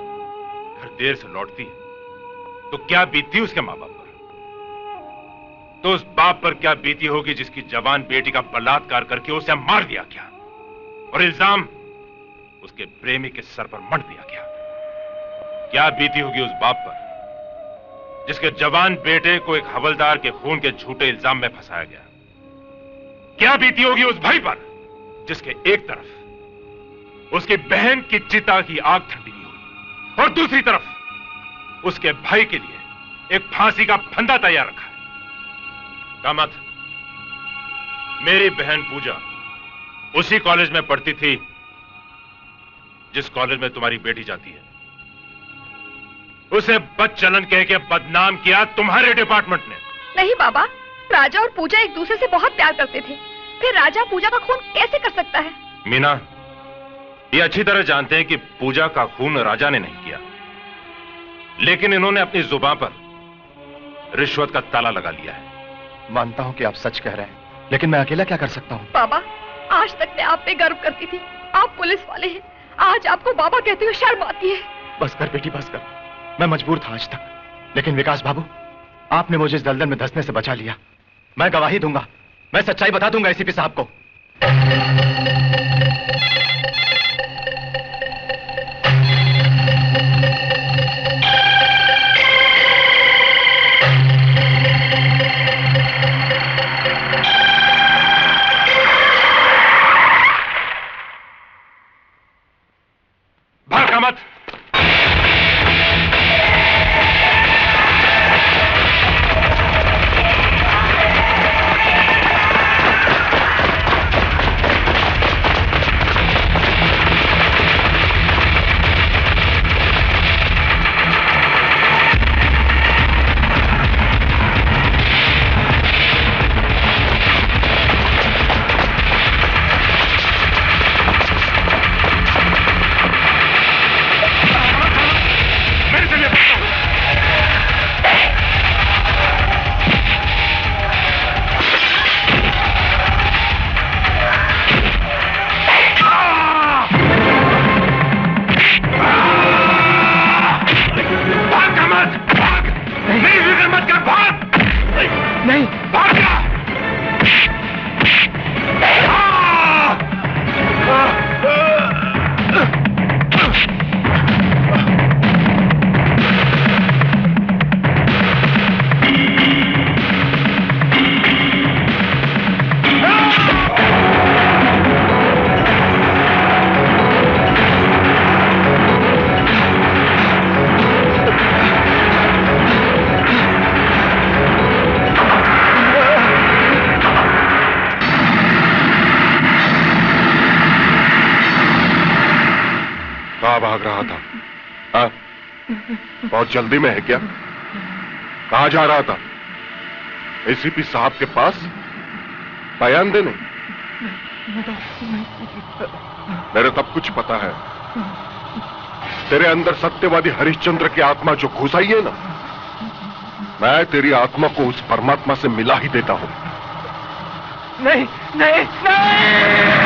घर देर से लौटती है तो क्या बीतती उसके माँ बाप पर, तो उस बाप पर क्या बीती होगी जिसकी जवान बेटी का बलात्कार करके उसे मार दिया गया और इल्जाम उसके प्रेमी के सर पर मढ़ दिया गया। क्या बीती होगी उस बाप पर जिसके जवान बेटे को एक हवलदार के खून के झूठे इल्जाम में फंसाया गया। क्या बीती होगी उस भाई पर जिसके एक तरफ उसकी बहन की चिता की आग ठंडी नहीं हुई और दूसरी तरफ उसके भाई के लिए एक फांसी का फंदा तैयार रखा है। कामत, मेरी बहन पूजा उसी कॉलेज में पढ़ती थी जिस कॉलेज में तुम्हारी बेटी जाती है। उसे बदचलन कह के बदनाम किया तुम्हारे डिपार्टमेंट ने। नहीं बाबा, राजा और पूजा एक दूसरे से बहुत प्यार करते थे, फिर राजा पूजा का खून कैसे कर सकता है? मीना, ये अच्छी तरह जानते हैं कि पूजा का खून राजा ने नहीं किया, लेकिन इन्होंने अपनी जुबान पर रिश्वत का ताला लगा लिया है। मानता हूं कि आप सच कह रहे हैं, लेकिन मैं अकेला क्या कर सकता हूं? बाबा, आज तक मैं आप पे गर्व करती थी, आप पुलिस वाले हैं, आज आपको बाबा कहते हुए शर्म आती है। बस कर बेटी, बस कर। मैं मजबूर था आज तक, लेकिन विकास बाबू, आपने मुझे इस दलदल में धंसने से बचा लिया। मैं गवाही दूंगा, मैं सच्चाई बता दूंगा एसीपी साहब को। भड़का मत। भाग रहा था? हाँ? बहुत जल्दी में है क्या? कहां जा रहा था? एसीपी साहब के पास बयान देने? मेरे तब कुछ पता है। तेरे अंदर सत्यवादी हरिश्चंद्र की आत्मा जो घुस आई है ना, मैं तेरी आत्मा को उस परमात्मा से मिला ही देता हूं। नहीं नहीं नहीं।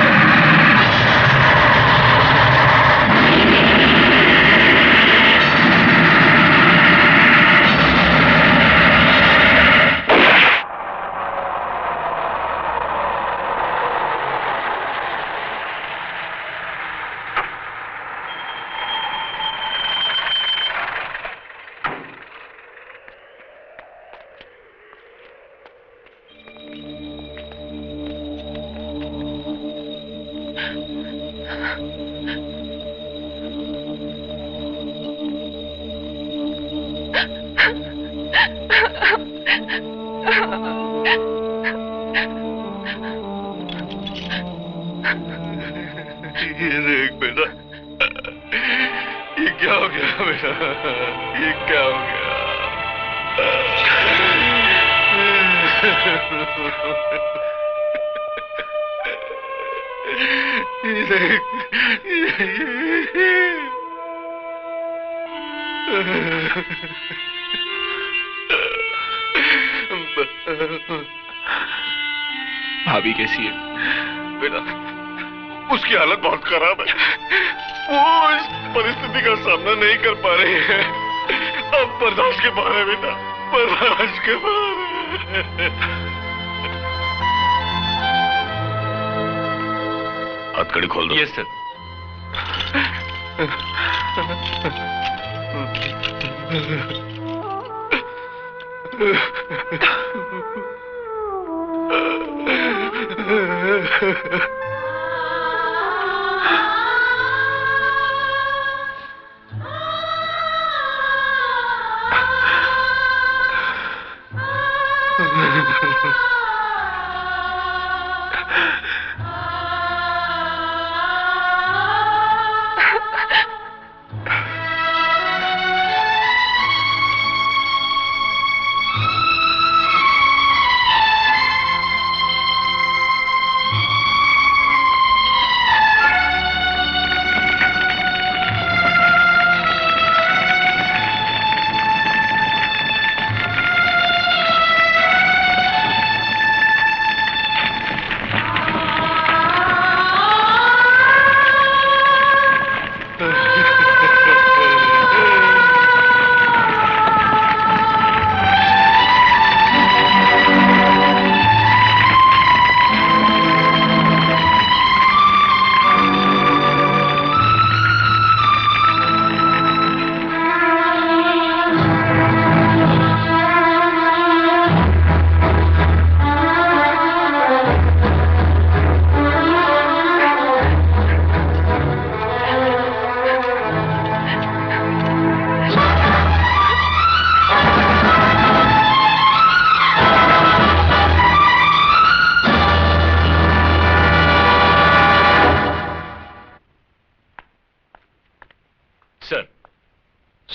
भाभी कैसी है? बेटा, उसकी हालत बहुत खराब है। वो इस परिस्थिति का सामना नहीं कर पा रही है। अब बर्दाश्त के बाहर है बेटा, बर्दाश्त के बाहर है। हथकड़ी खोल दो। Yes sir.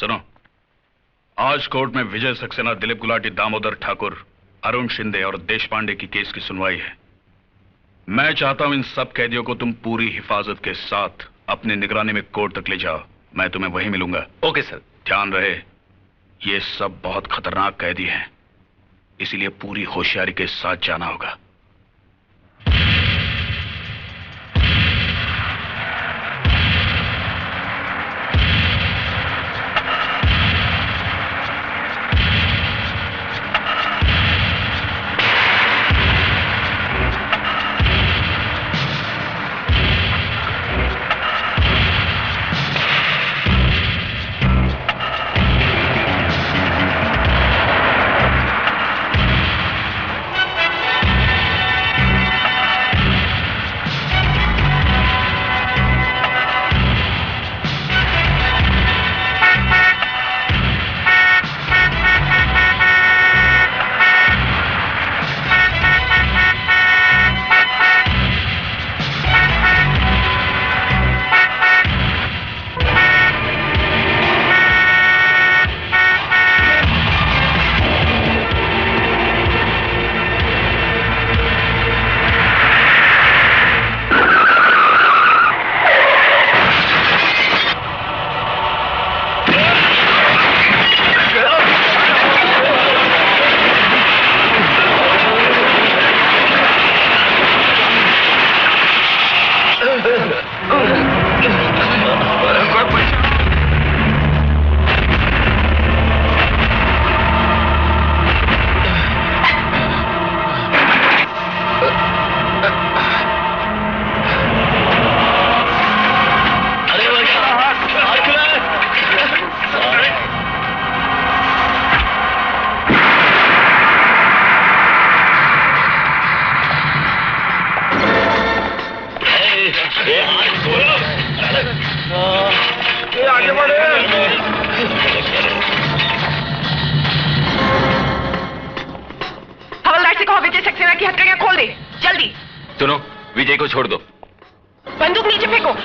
सुनो, आज कोर्ट में विजय सक्सेना, दिलीप गुलाटी, दामोदर ठाकुर, अरुण शिंदे और देश पांडे की केस की सुनवाई है। मैं चाहता हूं इन सब कैदियों को तुम पूरी हिफाजत के साथ अपनी निगरानी में कोर्ट तक ले जाओ। मैं तुम्हें वहीं मिलूंगा। Okay sir. ध्यान रहे, ये सब बहुत खतरनाक कैदी हैं, इसीलिए पूरी होशियारी के साथ जाना होगा। हवलदार से कहो विजय सक्सेना की हथकड़ियां खोल दे, जल्दी। सुनो, विजय को छोड़ दो। बंदूक नीचे फेंको।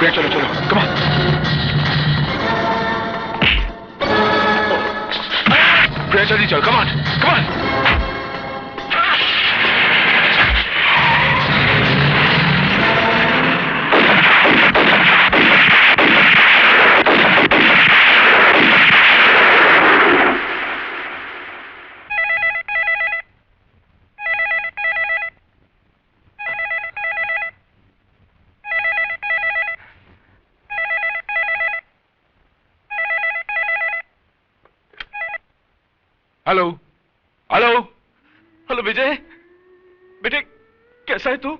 चलो चलो, कम ऑन। जल्दी चलो, come on, come on. Hello hello hello Vijay, बेटे कैसा है तू?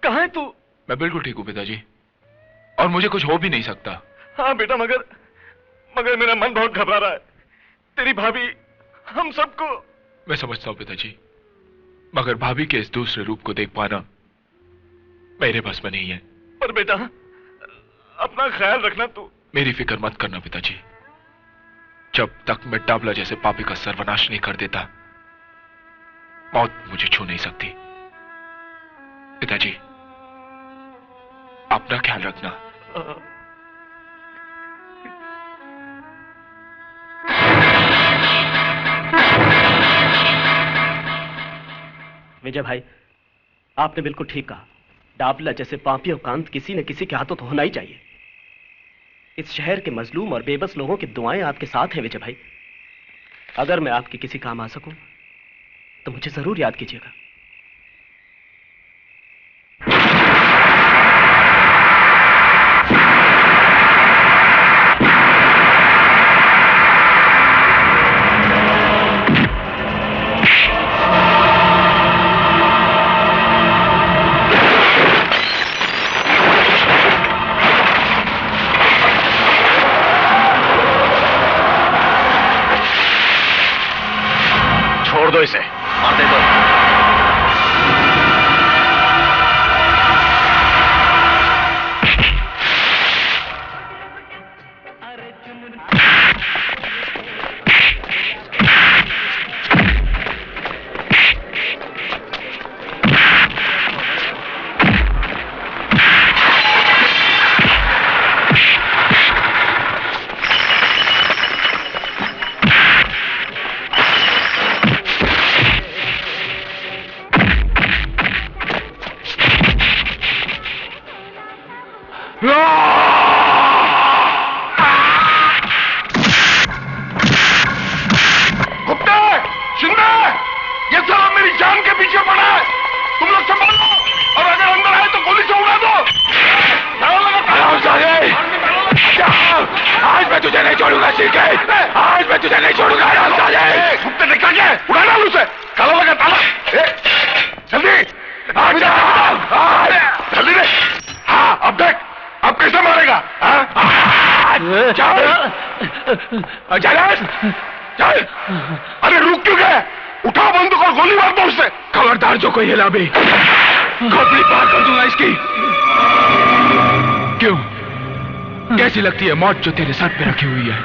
कहाँ है तू? मैं बिल्कुल ठीक हूँ पिताजी, और मुझे कुछ हो भी नहीं सकता। हाँ बेटा, मगर मेरा मन बहुत घबरा रहा है। तेरी भाभी हम सबको। मैं समझता हूँ पिताजी, मगर भाभी के इस दूसरे रूप को देख पाना मेरे बस में नहीं है। पर बेटा अपना ख्याल रखना तू। मेरी फिक्र मत करना पिताजी, जब तक मैं डाबला जैसे पापी का सर्वनाश नहीं कर देता, मौत मुझे छू नहीं सकती। पिताजी, अपना ख्याल रखना। विजय भाई, आपने बिल्कुल ठीक कहा। डाबला जैसे पापियों का अंत किसी न किसी के हाथों तो होना ही चाहिए। इस शहर के मजलूम और बेबस लोगों की दुआएं आपके साथ हैं विजय भाई। अगर मैं आपके किसी काम आ सकूं तो मुझे जरूर याद कीजिएगा। छोड़ दो इसे, मार दे दो। तुझे नहीं छोड़ूंगा सिरकेट, आज मैं तुझे नहीं छोड़ूंगा। कुत्ते देखा क्या? उड़ा डाल उसे, ताला लगा ताला। जल्दी जल्दी दे। हाँ अब देख, अब कैसे मारेगा? चल चल। अरे रुक क्यों गए? उठा बंदूक और गोली मार दो उससे। खबरदार जो कोई हिला भी, खोपड़ी पार कर दूंगा इसकी। क्यों, कैसी लगती है मौत जो तेरे सर पे रखी हुई है?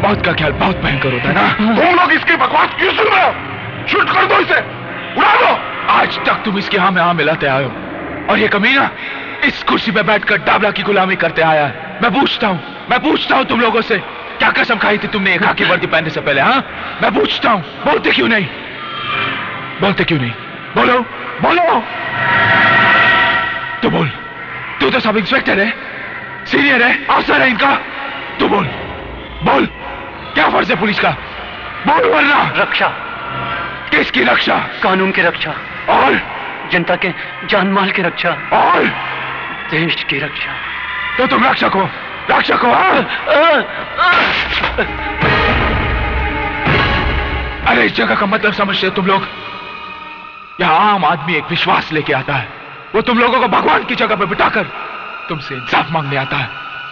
मौत का ख्याल बहुत भयंकर होता है ना? तुम लोग इसकी बकवास क्यों सुन रहे हो? शूट कर दो इसे, उड़ा दो। आज तक तुम इसके हाँ में हाँ मिलाते आए हो, और ये कमीना इस कुर्सी पे बैठकर डाबला की गुलामी करते आया है। मैं पूछता हूँ तुम लोगों से, क्या कसम खाई थी तुमने एक खाकी वर्दी पहनने से पहले? हाँ, मैं पूछता हूँ, बोलते क्यों नहीं? बोलो बोलो। तो बोल, तू तो सब इंस्पेक्टर है, सीनियर है, अफसर है इनका। तू बोल, क्या फर्ज है पुलिस का? बोल वरना। रक्षा। किसकी रक्षा? कानून की रक्षा। और जनता के जान माल की रक्षा। और देश की रक्षा। तो तुम रक्षक हो? अरे इस जगह का मतलब समझते हो तुम लोग? यहां आम आदमी एक विश्वास लेके आता है, वो तुम लोगों को भगवान की जगह पर बिठाकर तुमसे इंसाफ मांगने आता है,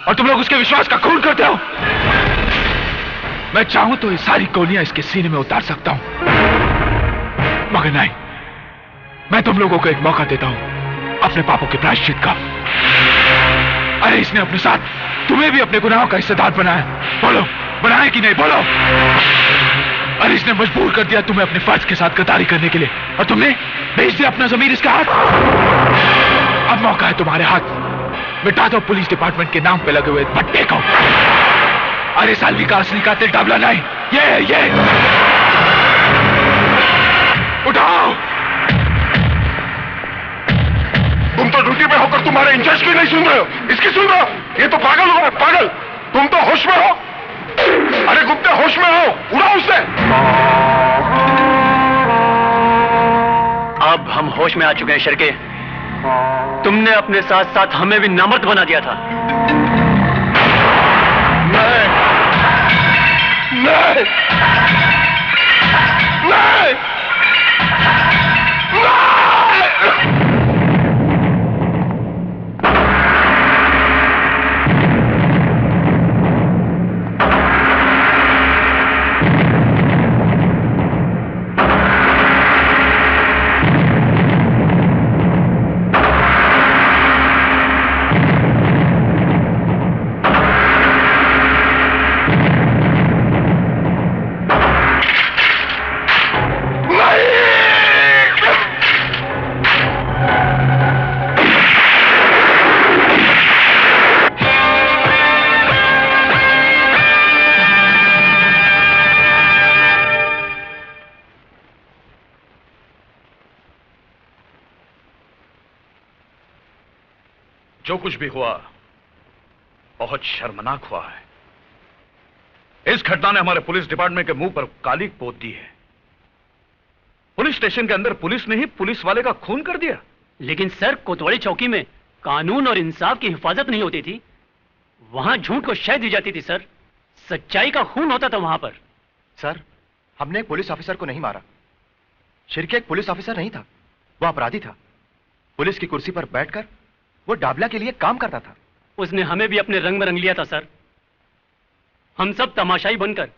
और तुम लोग उसके विश्वास का खून करते हो। मैं चाहूं तो ये सारी गोलियां इसके सीने में उतार सकता हूं, मगर नहीं, मैं तुम लोगों को एक मौका देता हूं अपने पापों के प्रायश्चित का। अरे इसने अपने साथ तुम्हें भी अपने गुनाहों का हिस्सेदार बनाया। बोलो, बनाया कि नहीं? बोलो। अरे इसने मजबूर कर दिया तुम्हें अपने फर्ज के साथ गद्दारी करने के लिए, और तुमने भेज दिया अपना जमीर इसके हाथ। अब मौका है तुम्हारे हाथ, मिटा दो पुलिस डिपार्टमेंट के नाम पे लगे हुए भट्टे को। अरे सालवी का असली कातिल डाबला नहीं, ये उठाओ। तुम तो ड्यूटी पे होकर तुम्हारे इंचार्ज की नहीं सुन रहे हो, इसकी सुन रहे हो? ये तो पागल हो गया, पागल। तुम तो होश में हो। अरे गुप्ते होश में हो, उड़ाओ उसे। अब हम होश में आ चुके हैं शिरके। तुमने अपने साथ साथ हमें भी नामर्द बना दिया था। नहीं। जो कुछ भी हुआ बहुत शर्मनाक हुआ है। इस घटना ने हमारे पुलिस डिपार्टमेंट के मुंह पर काली पोत दी है। पुलिस स्टेशन के अंदर पुलिस ने ही पुलिस वाले का खून कर दिया। लेकिन सर, कोतवाली चौकी में कानून और इंसाफ की हिफाजत नहीं होती थी, वहां झूठ को शह दी जाती थी सर। सच्चाई का खून होता था वहां पर। सर, हमने एक पुलिस ऑफिसर को नहीं मारा। शिरके एक पुलिस ऑफिसर नहीं था, वो अपराधी था। पुलिस की कुर्सी पर बैठकर वो डाबला के लिए काम करता था। उसने हमें भी अपने रंग में रंग लिया था सर। हम सब तमाशाई बनकर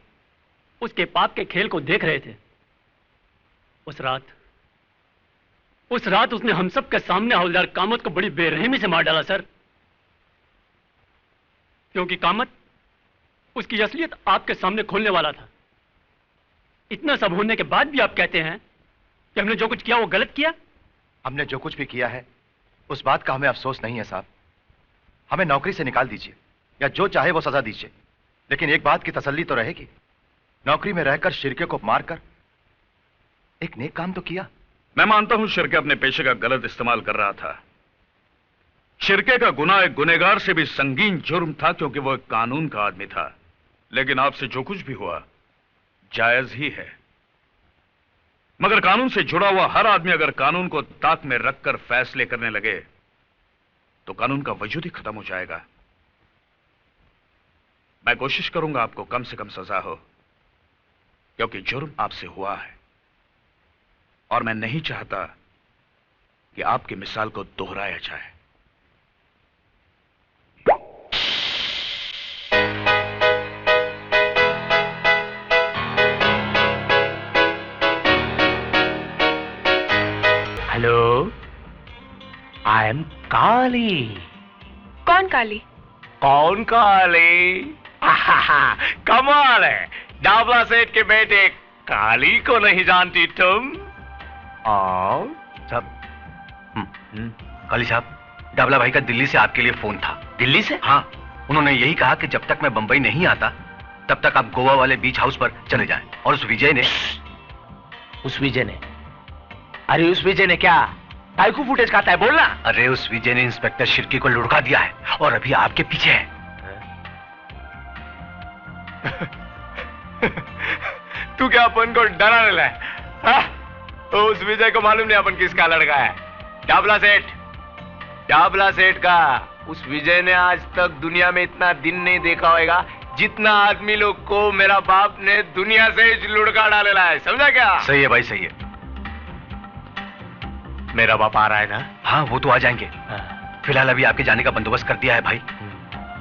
उसके पाप के खेल को देख रहे थे। उस रात उसने हम सब के सामने हवलदार कामत को बड़ी बेरहमी से मार डाला सर। क्योंकि कामत उसकी असलियत आपके सामने खोलने वाला था। इतना सब होने के बाद भी आप कहते हैं कि हमने जो कुछ किया वो गलत किया। हमने जो कुछ भी किया है उस बात का हमें अफसोस नहीं है साहब। हमें नौकरी से निकाल दीजिए या जो चाहे वो सजा दीजिए, लेकिन एक बात की तसल्ली तो रहेगी, नौकरी में रहकर शिरके को मारकर एक नेक काम तो किया। मैं मानता हूं शिरके अपने पेशे का गलत इस्तेमाल कर रहा था। शिरके का गुनाह एक गुनहगार से भी संगीन जुर्म था, क्योंकि वो एक कानून का आदमी था। लेकिन आपसे जो कुछ भी हुआ जायज ही है। मगर कानून से जुड़ा हुआ हर आदमी अगर कानून को ताक में रखकर फैसले करने लगे तो कानून का वजूद ही खत्म हो जाएगा। मैं कोशिश करूंगा आपको कम से कम सजा हो, क्योंकि जुर्म आपसे हुआ है और मैं नहीं चाहता कि आपकी मिसाल को दोहराया जाए। हेलो, आई एम काली। कौन काली? कौन काली? कमाल है, डाबला सेठ के बेटे काली को नहीं जानती तुम? साहब, काली साहब, डाबला भाई का दिल्ली से आपके लिए फोन था। दिल्ली से? हाँ, उन्होंने यही कहा कि जब तक मैं बंबई नहीं आता तब तक आप गोवा वाले बीच हाउस पर चले जाएं। और उस विजय ने अरे उस विजय ने क्या टाइकू फुटेज खाता है, बोलना। अरे उस विजय ने इंस्पेक्टर शिर्की को लुढ़का दिया है और अभी आपके पीछे है। तू क्या अपन को डराने लगा? तो उस विजय को मालूम नहीं अपन किसका लड़का है। डाबला सेठ का उस विजय ने आज तक दुनिया में इतना दिन नहीं देखा होगा जितना आदमी लोग को मेरा बाप ने दुनिया से लुढ़का डालेला है, समझा क्या? सही है भाई, सही है। मेरा बाप आ रहा है ना? हाँ, वो तो आ जाएंगे। फिलहाल अभी आपके जाने का बंदोबस्त कर दिया है भाई।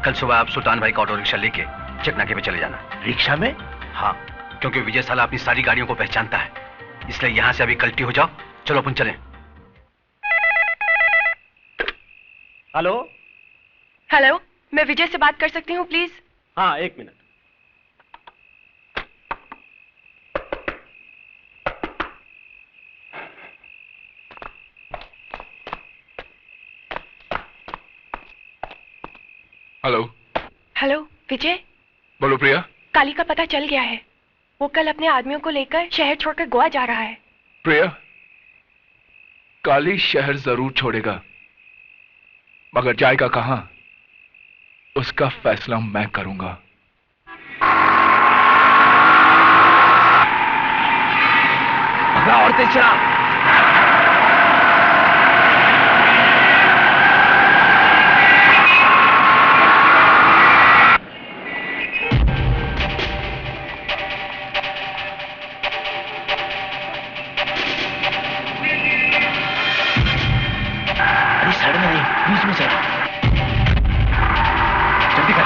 कल सुबह आप सुल्तान भाई का ऑटो रिक्शा लेके चकनाके पे चले जाना। रिक्शा में? हाँ, क्योंकि विजय साला अपनी सारी गाड़ियों को पहचानता है, इसलिए यहां से अभी कल्टी हो जाओ। चलो अपन चलें। हेलो हेलो, मैं विजय से बात कर सकती हूँ प्लीज? हाँ, एक मिनट। हेलो हेलो विजय, बोलो प्रिया। काली का पता चल गया है। वो कल अपने आदमियों को लेकर शहर छोड़कर गोवा जा रहा है। प्रिया, काली शहर जरूर छोड़ेगा, मगर जाएगा कहां उसका फैसला मैं करूंगा। और तेज चला। बीच में चल, जल्दी कर।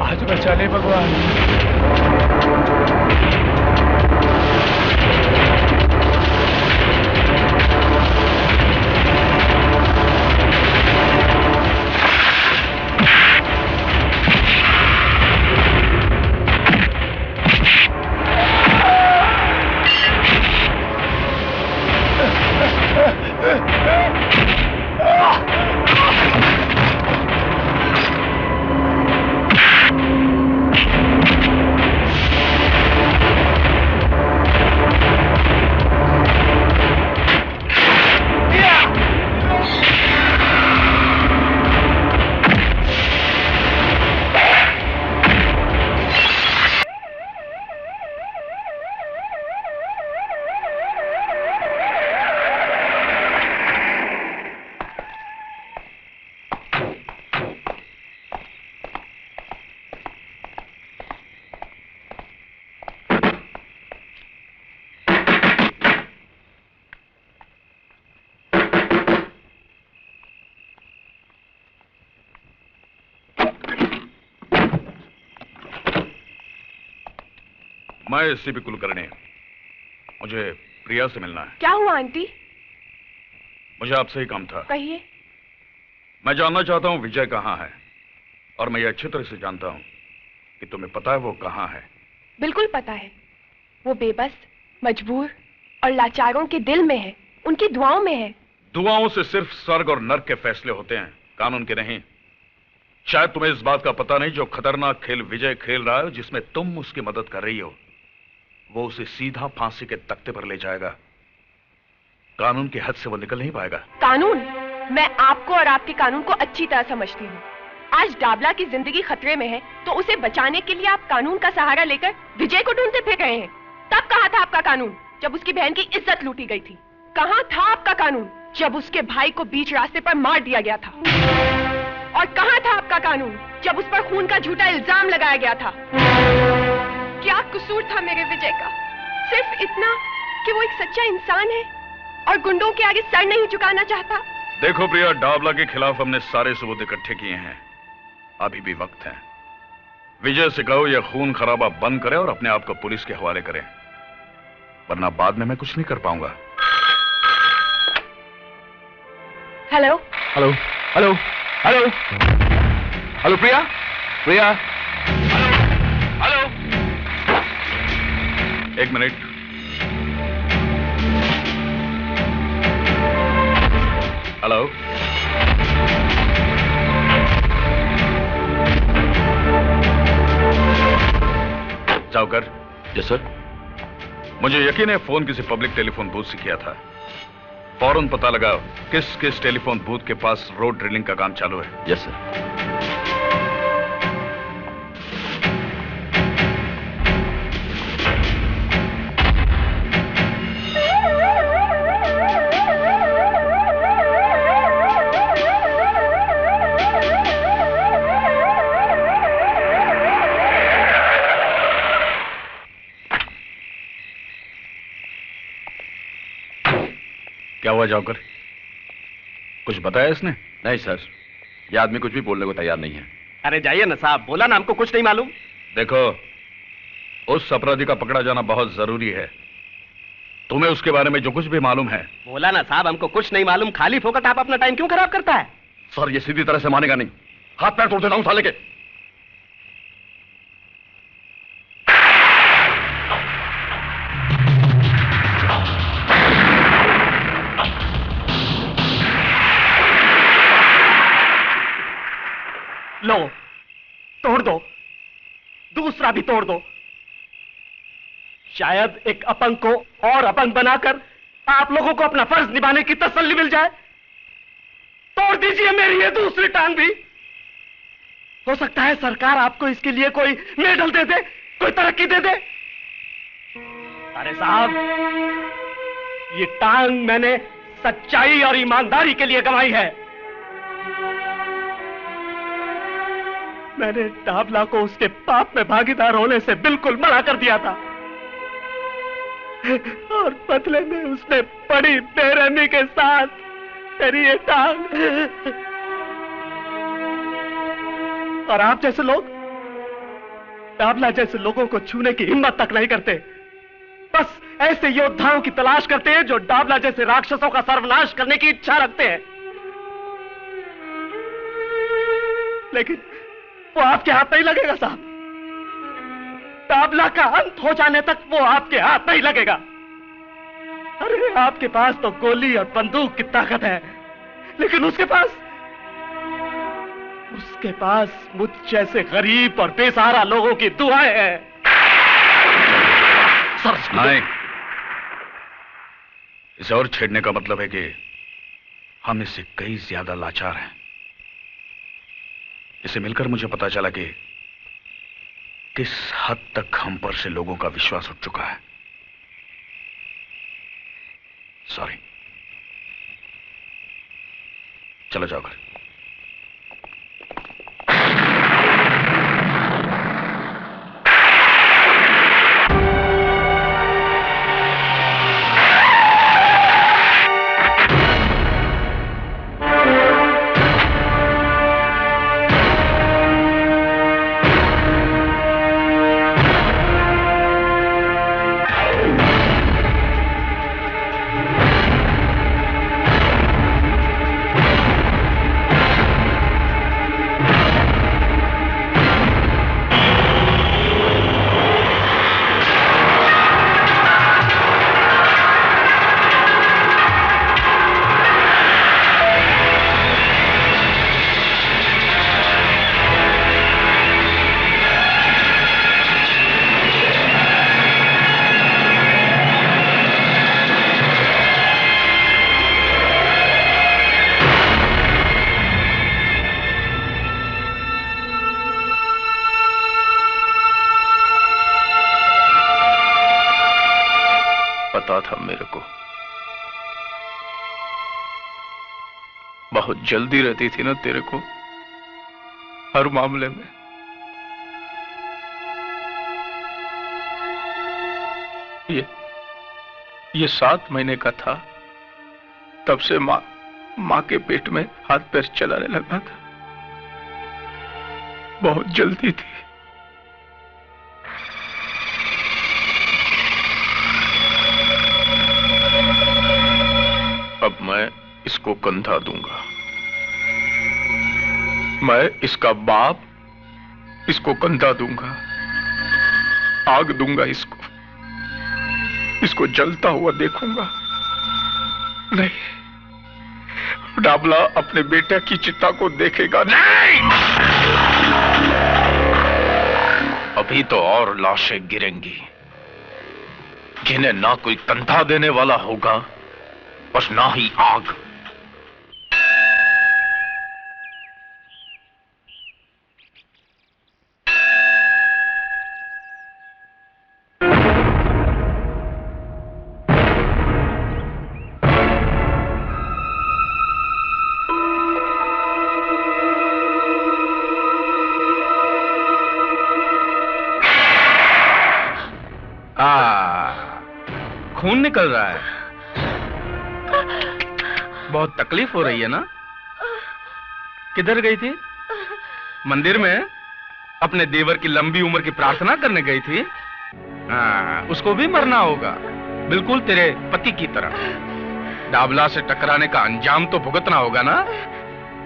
आज बचा ले भगवान। मैं एसीपी कुलकर्णी, मुझे प्रिया से मिलना है। क्या हुआ आंटी? मुझे आपसे ही काम था। कहिए। मैं जानना चाहता हूँ विजय कहाँ है, और मैं ये अच्छी तरह से जानता हूँ कि तुम्हें पता है वो कहाँ है। बिल्कुल पता है। वो बेबस, मजबूर और लाचारों के दिल में है, उनकी दुआओं में है। दुआओं से सिर्फ स्वर्ग और नर्क के फैसले होते हैं, कानून के नहीं। शायद तुम्हें इस बात का पता नहीं, जो खतरनाक खेल विजय खेल रहा है, जिसमें तुम उसकी मदद कर रही हो, वो उसे सीधा फांसी के तख्ते पर ले जाएगा। कानून के हद से वो निकल नहीं पाएगा। कानून? मैं आपको और आपके कानून को अच्छी तरह समझती हूँ। आज डाबला की जिंदगी खतरे में है, तो उसे बचाने के लिए आप कानून का सहारा लेकर विजय को ढूंढते फिर रहे हैं। तब कहाँ था आपका कानून, जब उसकी बहन की इज्जत लूटी गई थी? कहाँ था आपका कानून, जब उसके भाई को बीच रास्ते पर मार दिया गया था? और कहाँ था आपका कानून, जब उस पर खून का झूठा इल्जाम लगाया गया था? क्या कसूर था मेरे विजय का? सिर्फ इतना कि वो एक सच्चा इंसान है और गुंडों के आगे सर नहीं झुकाना चाहता। देखो प्रिया, डाबला के खिलाफ हमने सारे सबूत इकट्ठे किए हैं, अभी भी वक्त है। विजय से कहो यह खून खराबा बंद करे और अपने आप को पुलिस के हवाले करे, वरना बाद में मैं कुछ नहीं कर पाऊंगा। Hello hello hello hello hello Priya, Priya, hello. एक मिनट। हेलो। जाओकर। Yes sir. मुझे यकीन है फोन किसी पब्लिक टेलीफोन बूथ से किया था। फौरन पता लगाओ किस किस टेलीफोन बूथ के पास रोड ड्रिलिंग का काम चालू है। Yes sir. क्या हुआ जाकर? कुछ बताया इसने? नहीं सर, ये आदमी कुछ भी बोलने को तैयार नहीं है। अरे जाइए ना साहब, बोला ना हमको कुछ नहीं मालूम। देखो, उस अपराधी का पकड़ा जाना बहुत जरूरी है। तुम्हें उसके बारे में जो कुछ भी मालूम है। बोला ना साहब, हमको कुछ नहीं मालूम। खाली फोकट आप अपना टाइम क्यों खराब करता है? सर ये सीधी तरह से मानेगा नहीं, हाथ पैर तोड़ देता हूं साले के। लो, तोड़ दो, दूसरा भी तोड़ दो। शायद एक अपंग को और अपंग बनाकर आप लोगों को अपना फर्ज निभाने की तसल्ली मिल जाए। तोड़ दीजिए मेरी ये दूसरी टांग भी। हो सकता है सरकार आपको इसके लिए कोई मेडल दे दे, कोई तरक्की दे दे। अरे साहब, ये टांग मैंने सच्चाई और ईमानदारी के लिए गंवाई है। मैंने डाबला को उसके पाप में भागीदार होने से बिल्कुल मना कर दिया था, और बदले में उसने बड़ी बेरहमी के साथ मेरी ये टांग। और आप जैसे लोग डाबला जैसे लोगों को छूने की हिम्मत तक नहीं करते। बस ऐसे योद्धाओं की तलाश करते हैं जो डाबला जैसे राक्षसों का सर्वनाश करने की इच्छा रखते हैं। लेकिन वो आपके हाथ नहीं लगेगा साहब। डाबला का अंत हो जाने तक वो आपके हाथ नहीं लगेगा। अरे आपके पास तो गोली और बंदूक की ताकत है, लेकिन उसके पास मुझ जैसे गरीब और बेसहारा लोगों की दुआएं हैं। सर नहीं, इसे और छेड़ने का मतलब है कि हम इससे कई ज्यादा लाचार हैं। इसे मिलकर मुझे पता चला कि किस हद तक हम पर से लोगों का विश्वास उठ चुका है। सॉरी, चलो जाओ घर। पता था मेरे को। बहुत जल्दी रहती थी ना तेरे को हर मामले में। ये 7 महीने का था तब से माँ के पेट में हाथ पैर चलाने लगा था। बहुत जल्दी थी। अब मैं इसको कंधा दूंगा। मैं इसका बाप इसको कंधा दूंगा, आग दूंगा इसको जलता हुआ देखूंगा। नहीं, डाबला अपने बेटे की चिता को देखेगा नहीं। अभी तो और लाशें गिरेंगी जिन्हें ना कोई कंधा देने वाला होगा बस ना ही आग। खून निकल रहा है, बहुत तकलीफ हो रही है ना? किधर गई थी? मंदिर में अपने देवर की लंबी उम्र की प्रार्थना करने गई थी। उसको भी मरना होगा, बिल्कुल तेरे पति की तरह। डाबला से टकराने का अंजाम तो भुगतना होगा ना?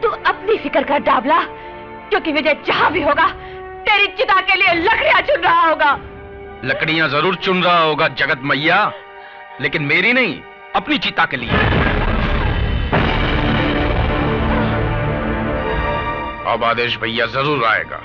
तू अपनी फिक्र कर डाबला, क्योंकि विजय जहां भी होगा तेरी चिता के लिए लकड़ियां चुन रहा होगा। लकड़ियां जरूर चुन रहा होगा जगत मैया, लेकिन मेरी नहीं, अपनी चिता के लिए। अब आदेश भैया जरूर आएगा।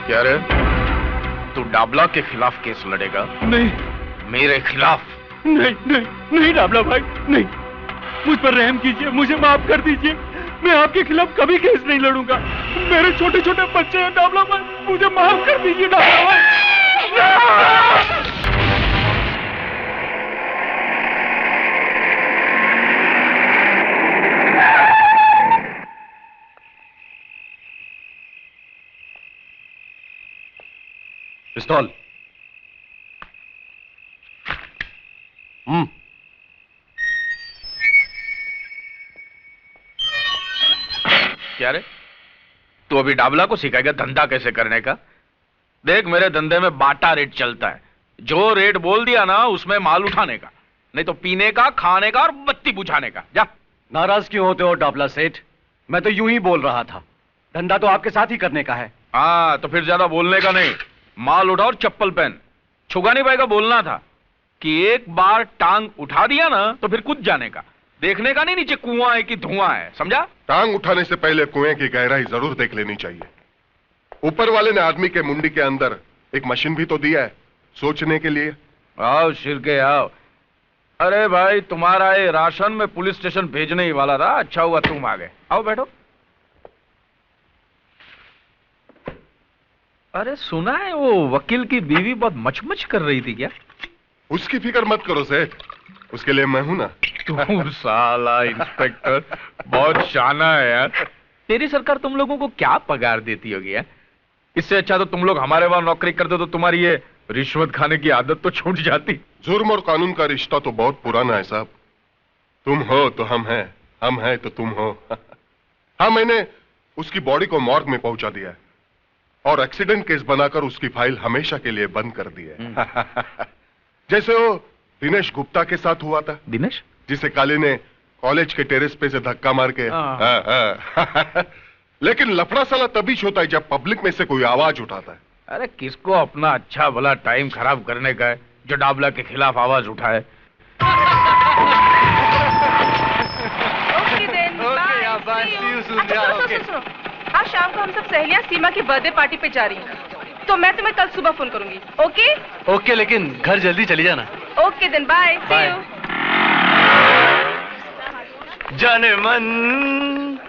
क्या रे, तू डाबला के खिलाफ केस लड़ेगा? नहीं। मेरे खिलाफ? नहीं नहीं नहीं डाबला भाई, नहीं। मुझ पर रहम कीजिए, मुझे माफ कर दीजिए। मैं आपके खिलाफ कभी केस नहीं लड़ूंगा। मेरे छोटे छोटे बच्चे हैं डाबला भाई, मुझे माफ कर दीजिए डाबला भाई। पिस्तौल। क्या रे, तू अभी डाबला को सिखाएगा धंधा कैसे करने का? देख, मेरे धंधे में बाटा रेट चलता है। जो रेट बोल दिया ना, उसमें माल उठाने का, नहीं तो पीने का, खाने का और बत्ती बुझाने का। जा। नाराज क्यों होते हो डाबला सेठ? मैं तो यूं ही बोल रहा था, धंधा तो आपके साथ ही करने का है। हाँ, तो फिर ज्यादा बोलने का नहीं, माल उठा और चप्पल पहन। छुगा नहीं पाएगा, बोलना था कि एक बार टांग उठा दिया ना तो फिर कूद जाने का, देखने का नहीं नीचे कुआं है कि धुआं है, समझा? टांग उठाने से पहले कुएं की गहराई जरूर देख लेनी चाहिए। ऊपर वाले ने आदमी के मुंडी के अंदर एक मशीन भी तो दिया है सोचने के लिए। आओ शिरके आओ। अरे भाई, तुम्हारा ये राशन में पुलिस स्टेशन भेजने ही वाला था, अच्छा हुआ तुम आ गए। आओ बैठो। अरे सुना है वो वकील की बीवी बहुत मचमच कर रही थी क्या? उसकी फिक्र मत करो सेठ, उसके लिए मैं हूं ना। तू साला इंस्पेक्टर बहुत शाना है यार। तेरी सरकार तुम लोगों को क्या पगार देती होगी यार? इससे अच्छा तो तुम लोग हमारे वहां नौकरी करते तो तुम्हारी ये रिश्वत खाने की आदत तो छूट जाती। जुर्म और कानून का रिश्ता तो बहुत पुराना है साहब। तुम हो तो हम हैं, हम हैं तो तुम हो। हाँ, मैंने उसकी बॉडी को मॉर्ग में पहुंचा दिया है और एक्सीडेंट केस बनाकर उसकी फाइल हमेशा के लिए बंद कर दी है। जैसे वो दिनेश गुप्ता के साथ हुआ था। दिनेश? जिसे काली ने कॉलेज के टेरेस पे से धक्का मार के। लेकिन लफड़ा साला तभी होता है जब पब्लिक में से कोई आवाज उठाता है। अरे किसको अपना अच्छा भला टाइम खराब करने का है जो डाबला के खिलाफ आवाज उठाए? आज शाम को हम सब सहेलियां सीमा की बर्थडे पार्टी पे जा रही हैं, तो मैं तुम्हें कल सुबह फोन करूंगी। ओके? ओके, लेकिन घर जल्दी चली जाना। Okay then, bye. See you. जाने मन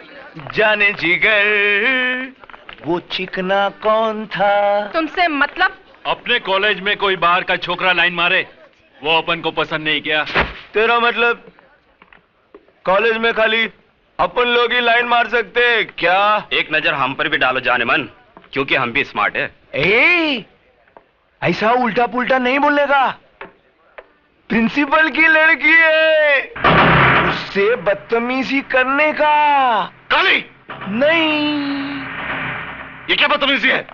जाने जिगर, वो चिकना कौन था? तुमसे मतलब? अपने कॉलेज में कोई बाहर का छोकरा लाइन मारे, वो अपन को पसंद नहीं किया। तेरा मतलब कॉलेज में खाली अपन लोग ही लाइन मार सकते हैं क्या? एक नजर हम पर भी डालो जाने मन, क्योंकि हम भी स्मार्ट है। ऐसा उल्टा पुल्टा नहीं बोलने का। प्रिंसिपल की लड़की है, उससे बदतमीजी करने का। काली! नहीं। ये क्या बदतमीजी है?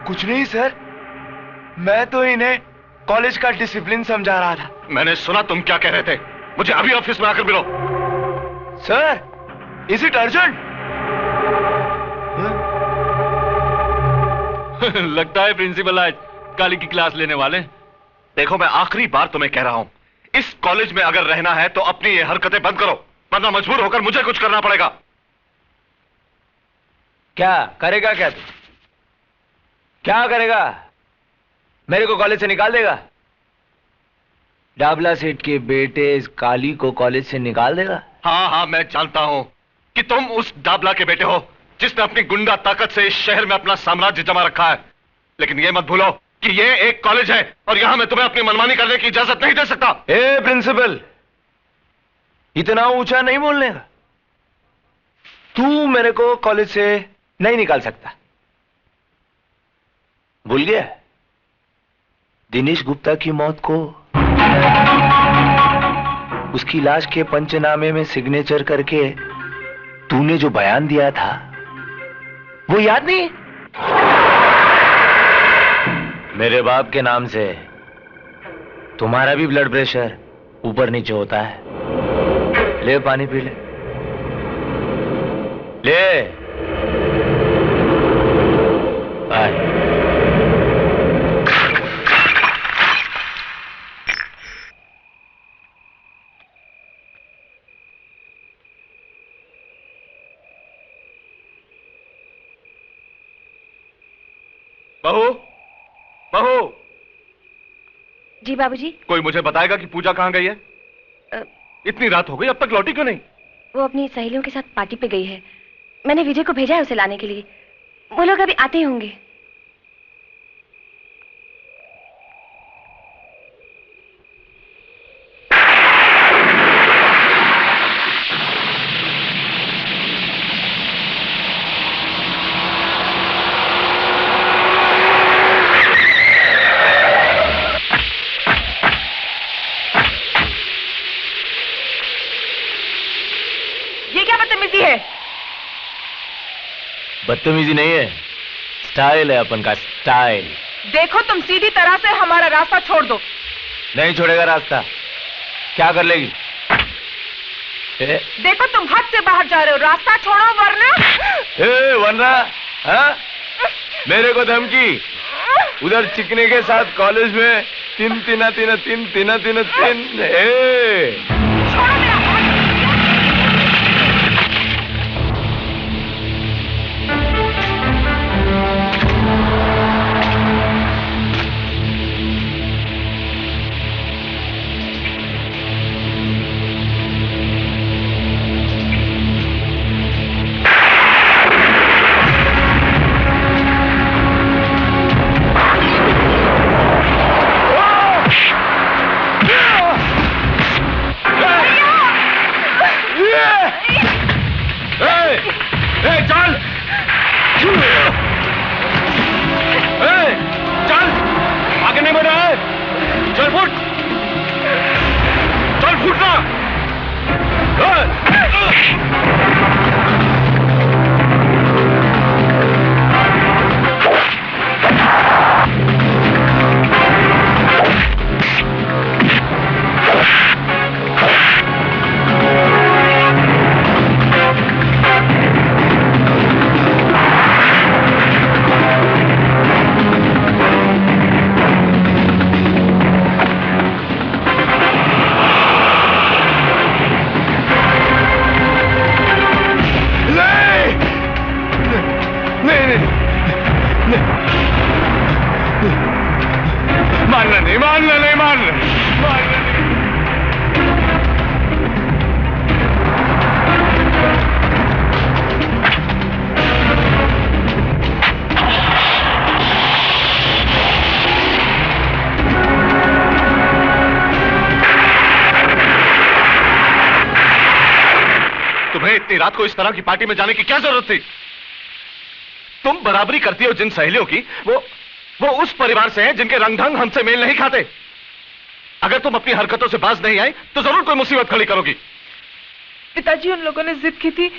कुछ नहीं सर, मैं तो इन्हें कॉलेज का डिसिप्लिन समझा रहा था। मैंने सुना तुम क्या कह रहे थे। मुझे अभी ऑफिस में आकर मिलो। Sir, is it urgent? लगता है प्रिंसिपल आज काली की क्लास लेने वाले। देखो, मैं आखिरी बार तुम्हें कह रहा हूं, इस कॉलेज में अगर रहना है तो अपनी ये हरकतें बंद करो, वरना मजबूर होकर मुझे कुछ करना पड़ेगा। क्या करेगा? क्या तू क्या करेगा? मेरे को कॉलेज से निकाल देगा? डाबला सेठ के बेटे इस काली को कॉलेज से निकाल देगा? हाँ, मैं जानता हूं कि तुम उस डाबला के बेटे हो जिसने अपनी गुंडा ताकत से इस शहर में अपना साम्राज्य जमा रखा है। लेकिन ये मत भूलो कि ये एक कॉलेज है और यहां मैं तुम्हें अपनी मनमानी करने की इजाजत नहीं दे सकता। ए प्रिंसिपल, इतना ऊंचा नहीं बोलने का। तू मेरे को कॉलेज से नहीं निकाल सकता। भूल गया दिनेश गुप्ता की मौत को? उसकी लाश के पंचनामे में सिग्नेचर करके तूने जो बयान दिया था वो याद नहीं? मेरे बाप के नाम से तुम्हारा भी ब्लड प्रेशर ऊपर नीचे होता है। ले पानी पी ले। ले आए। बहू, बहू। जी बाबूजी। कोई मुझे बताएगा कि पूजा कहाँ गई है? इतनी रात हो गई, अब तक लौटी क्यों नहीं? वो अपनी सहेलियों के साथ पार्टी पे गई है। मैंने विजय को भेजा है उसे लाने के लिए। वो लोग अभी आते ही होंगे। बदतमीजी नहीं है, स्टाइल है अपन का, स्टाइल। देखो तुम सीधी तरह से हमारा रास्ता छोड़ दो। नहीं छोड़ेगा रास्ता, क्या कर लेगी? देखो तुम हद से बाहर जा रहे हो, रास्ता छोड़ो वरना। वरना? हाँ? मेरे को धमकी? उधर चिकने के साथ कॉलेज में तीन। रात को इस तरह की पार्टी में जाने की क्या जरूरत थी? तुम बराबरी करती हो जिन सहेलियों की, वो उस परिवार से हैं जिनके रंग ढंग हमसे मेल नहीं खाते। अगर तुम अपनी हरकतों से बाज नहीं आई तो जरूर कोई मुसीबत खड़ी करोगी। पिताजी उन लोगों ने जिद की थी,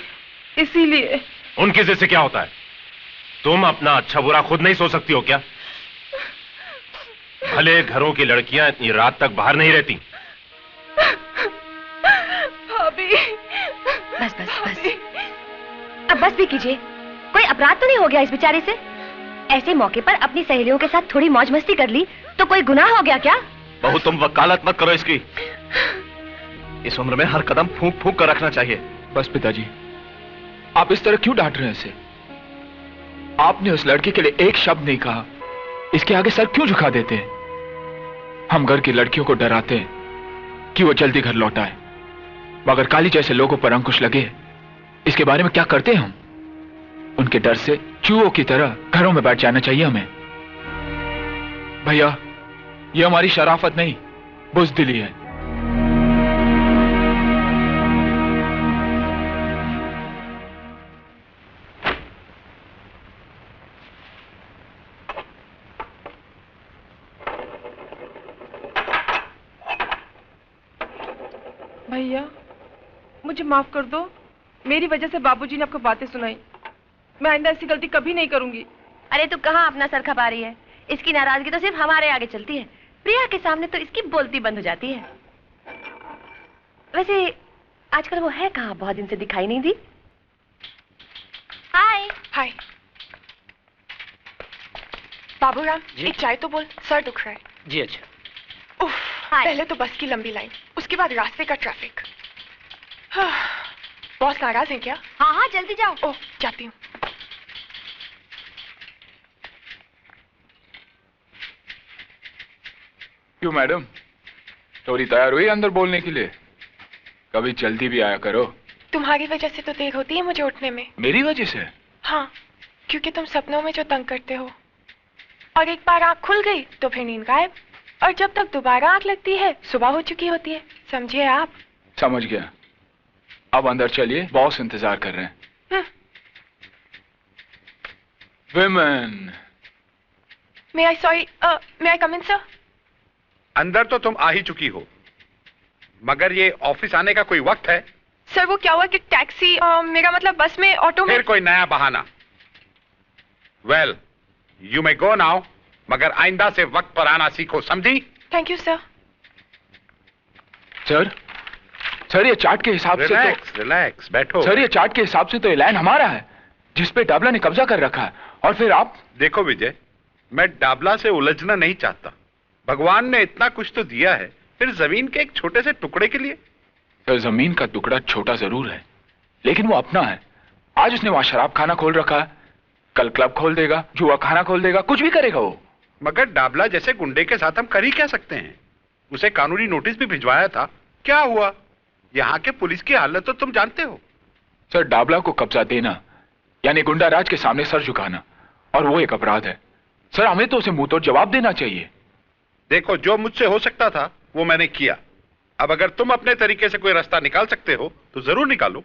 इसीलिए। उनकी जिद से क्या होता है? तुम अपना अच्छा बुरा खुद नहीं सोच सकती हो क्या? भले घरों की लड़कियां इतनी रात तक बाहर नहीं रहती। भाभी। बस बस बस, अब बस भी कीजिए। कोई अपराध तो नहीं हो गया इस बेचारे से? ऐसे मौके पर अपनी सहेलियों के साथ थोड़ी मौज मस्ती कर ली तो कोई गुनाह हो गया क्या? बहू तुम वकालत मत करो इसकी। इस उम्र में हर कदम फूंक फूंक कर रखना चाहिए। बस पिताजी, आप इस तरह क्यों डांट रहे हैं इसे? आपने उस लड़की के लिए एक शब्द नहीं कहा, इसके आगे सर क्यों झुका देते हैं? हम घर की लड़कियों को डराते हैं कि वो जल्दी घर लौट आए, मगर काली जैसे लोगों पर अंकुश लगे इसके बारे में क्या करते हैं हम? उनके डर से चूहों की तरह घरों में बैठ जाना चाहिए हमें। भैया, ये हमारी शराफत नहीं, बुज़दिली है। भैया, मुझे माफ कर दो। मेरी वजह से बाबूजी ने आपको बातें सुनाई। मैं आइंदा ऐसी गलती कभी नहीं करूंगी। अरे तू कहाँ अपना सर खपा रही है? इसकी नाराजगी तो सिर्फ हमारे आगे चलती है, प्रिया के सामने तो इसकी बोलती बंद हो जाती है। वैसे आजकल वो है कहाँ? बहुत दिन से दिखाई नहीं दी। हाय। हाय बाबूराम, एक चाय तो बोल, सर दुख रहा है। जी अच्छा। उफ, पहले तो बस की लंबी लाइन, उसके बाद रास्ते का ट्रैफिक। बॉस नाराज है क्या? हाँ हाँ जल्दी जाओ। ओह, जाती हूँ। क्यों मैडम, स्टोरी तैयार हुई अंदर बोलने के लिए? कभी जल्दी भी आया करो। तुम्हारी वजह से तो देर होती है मुझे उठने में। मेरी वजह से? हाँ, क्योंकि तुम सपनों में जो तंग करते हो, और एक बार आंख खुल गई तो फिर नींद गायब, और जब तक दोबारा आंख लगती है सुबह हो चुकी होती है। समझिए आप? समझ गया। अब अंदर चलिए, बॉस इंतजार कर रहे हैं। विमेन। मे आई कम इन सर? अंदर तो तुम आ ही चुकी हो, मगर ये ऑफिस आने का कोई वक्त है? सर वो क्या हुआ कि टैक्सी, मेरा मतलब बस में, ऑटो में। फिर कोई नया बहाना। Well, you may go now, मगर आइंदा से वक्त पर आना सीखो, समझी? Thank you sir. सर ये चार्ट के हिसाब से तो रिलैक्स बैठो। सर ये चार्ट के हिसाब से तो ये लैंड हमारा है जिसपे डाबला ने कब्जा कर रखा है, और फिर आप। देखो विजय, मैं डाबला से उलझना नहीं चाहता। भगवान ने इतना कुछ तो दिया है, फिर जमीन के एक छोटे से टुकड़े के लिए। सर जमीन का टुकड़ा छोटा जरूर है, लेकिन वो अपना है। आज उसने वहां शराब खाना खोल रखा है, कल क्लब खोल देगा, जुआ खाना खोल देगा, कुछ भी करेगा वो। मगर डाबला जैसे गुंडे के साथ हम कर ही क्या सकते हैं? उसे कानूनी नोटिस भी भिजवाया था, क्या हुआ? यहाँ के पुलिस की हालत तो तुम जानते हो। सर डाबला को कब्जा देना यानी गुंडा राज के सामने सर झुकाना, और वो एक अपराध है। सर हमें तो उसे मुंह तोड़ जवाब देना चाहिए। देखो, जो मुझसे हो सकता था वो मैंने किया। अब अगर तुम अपने तरीके से कोई रास्ता निकाल सकते हो तो जरूर निकालो।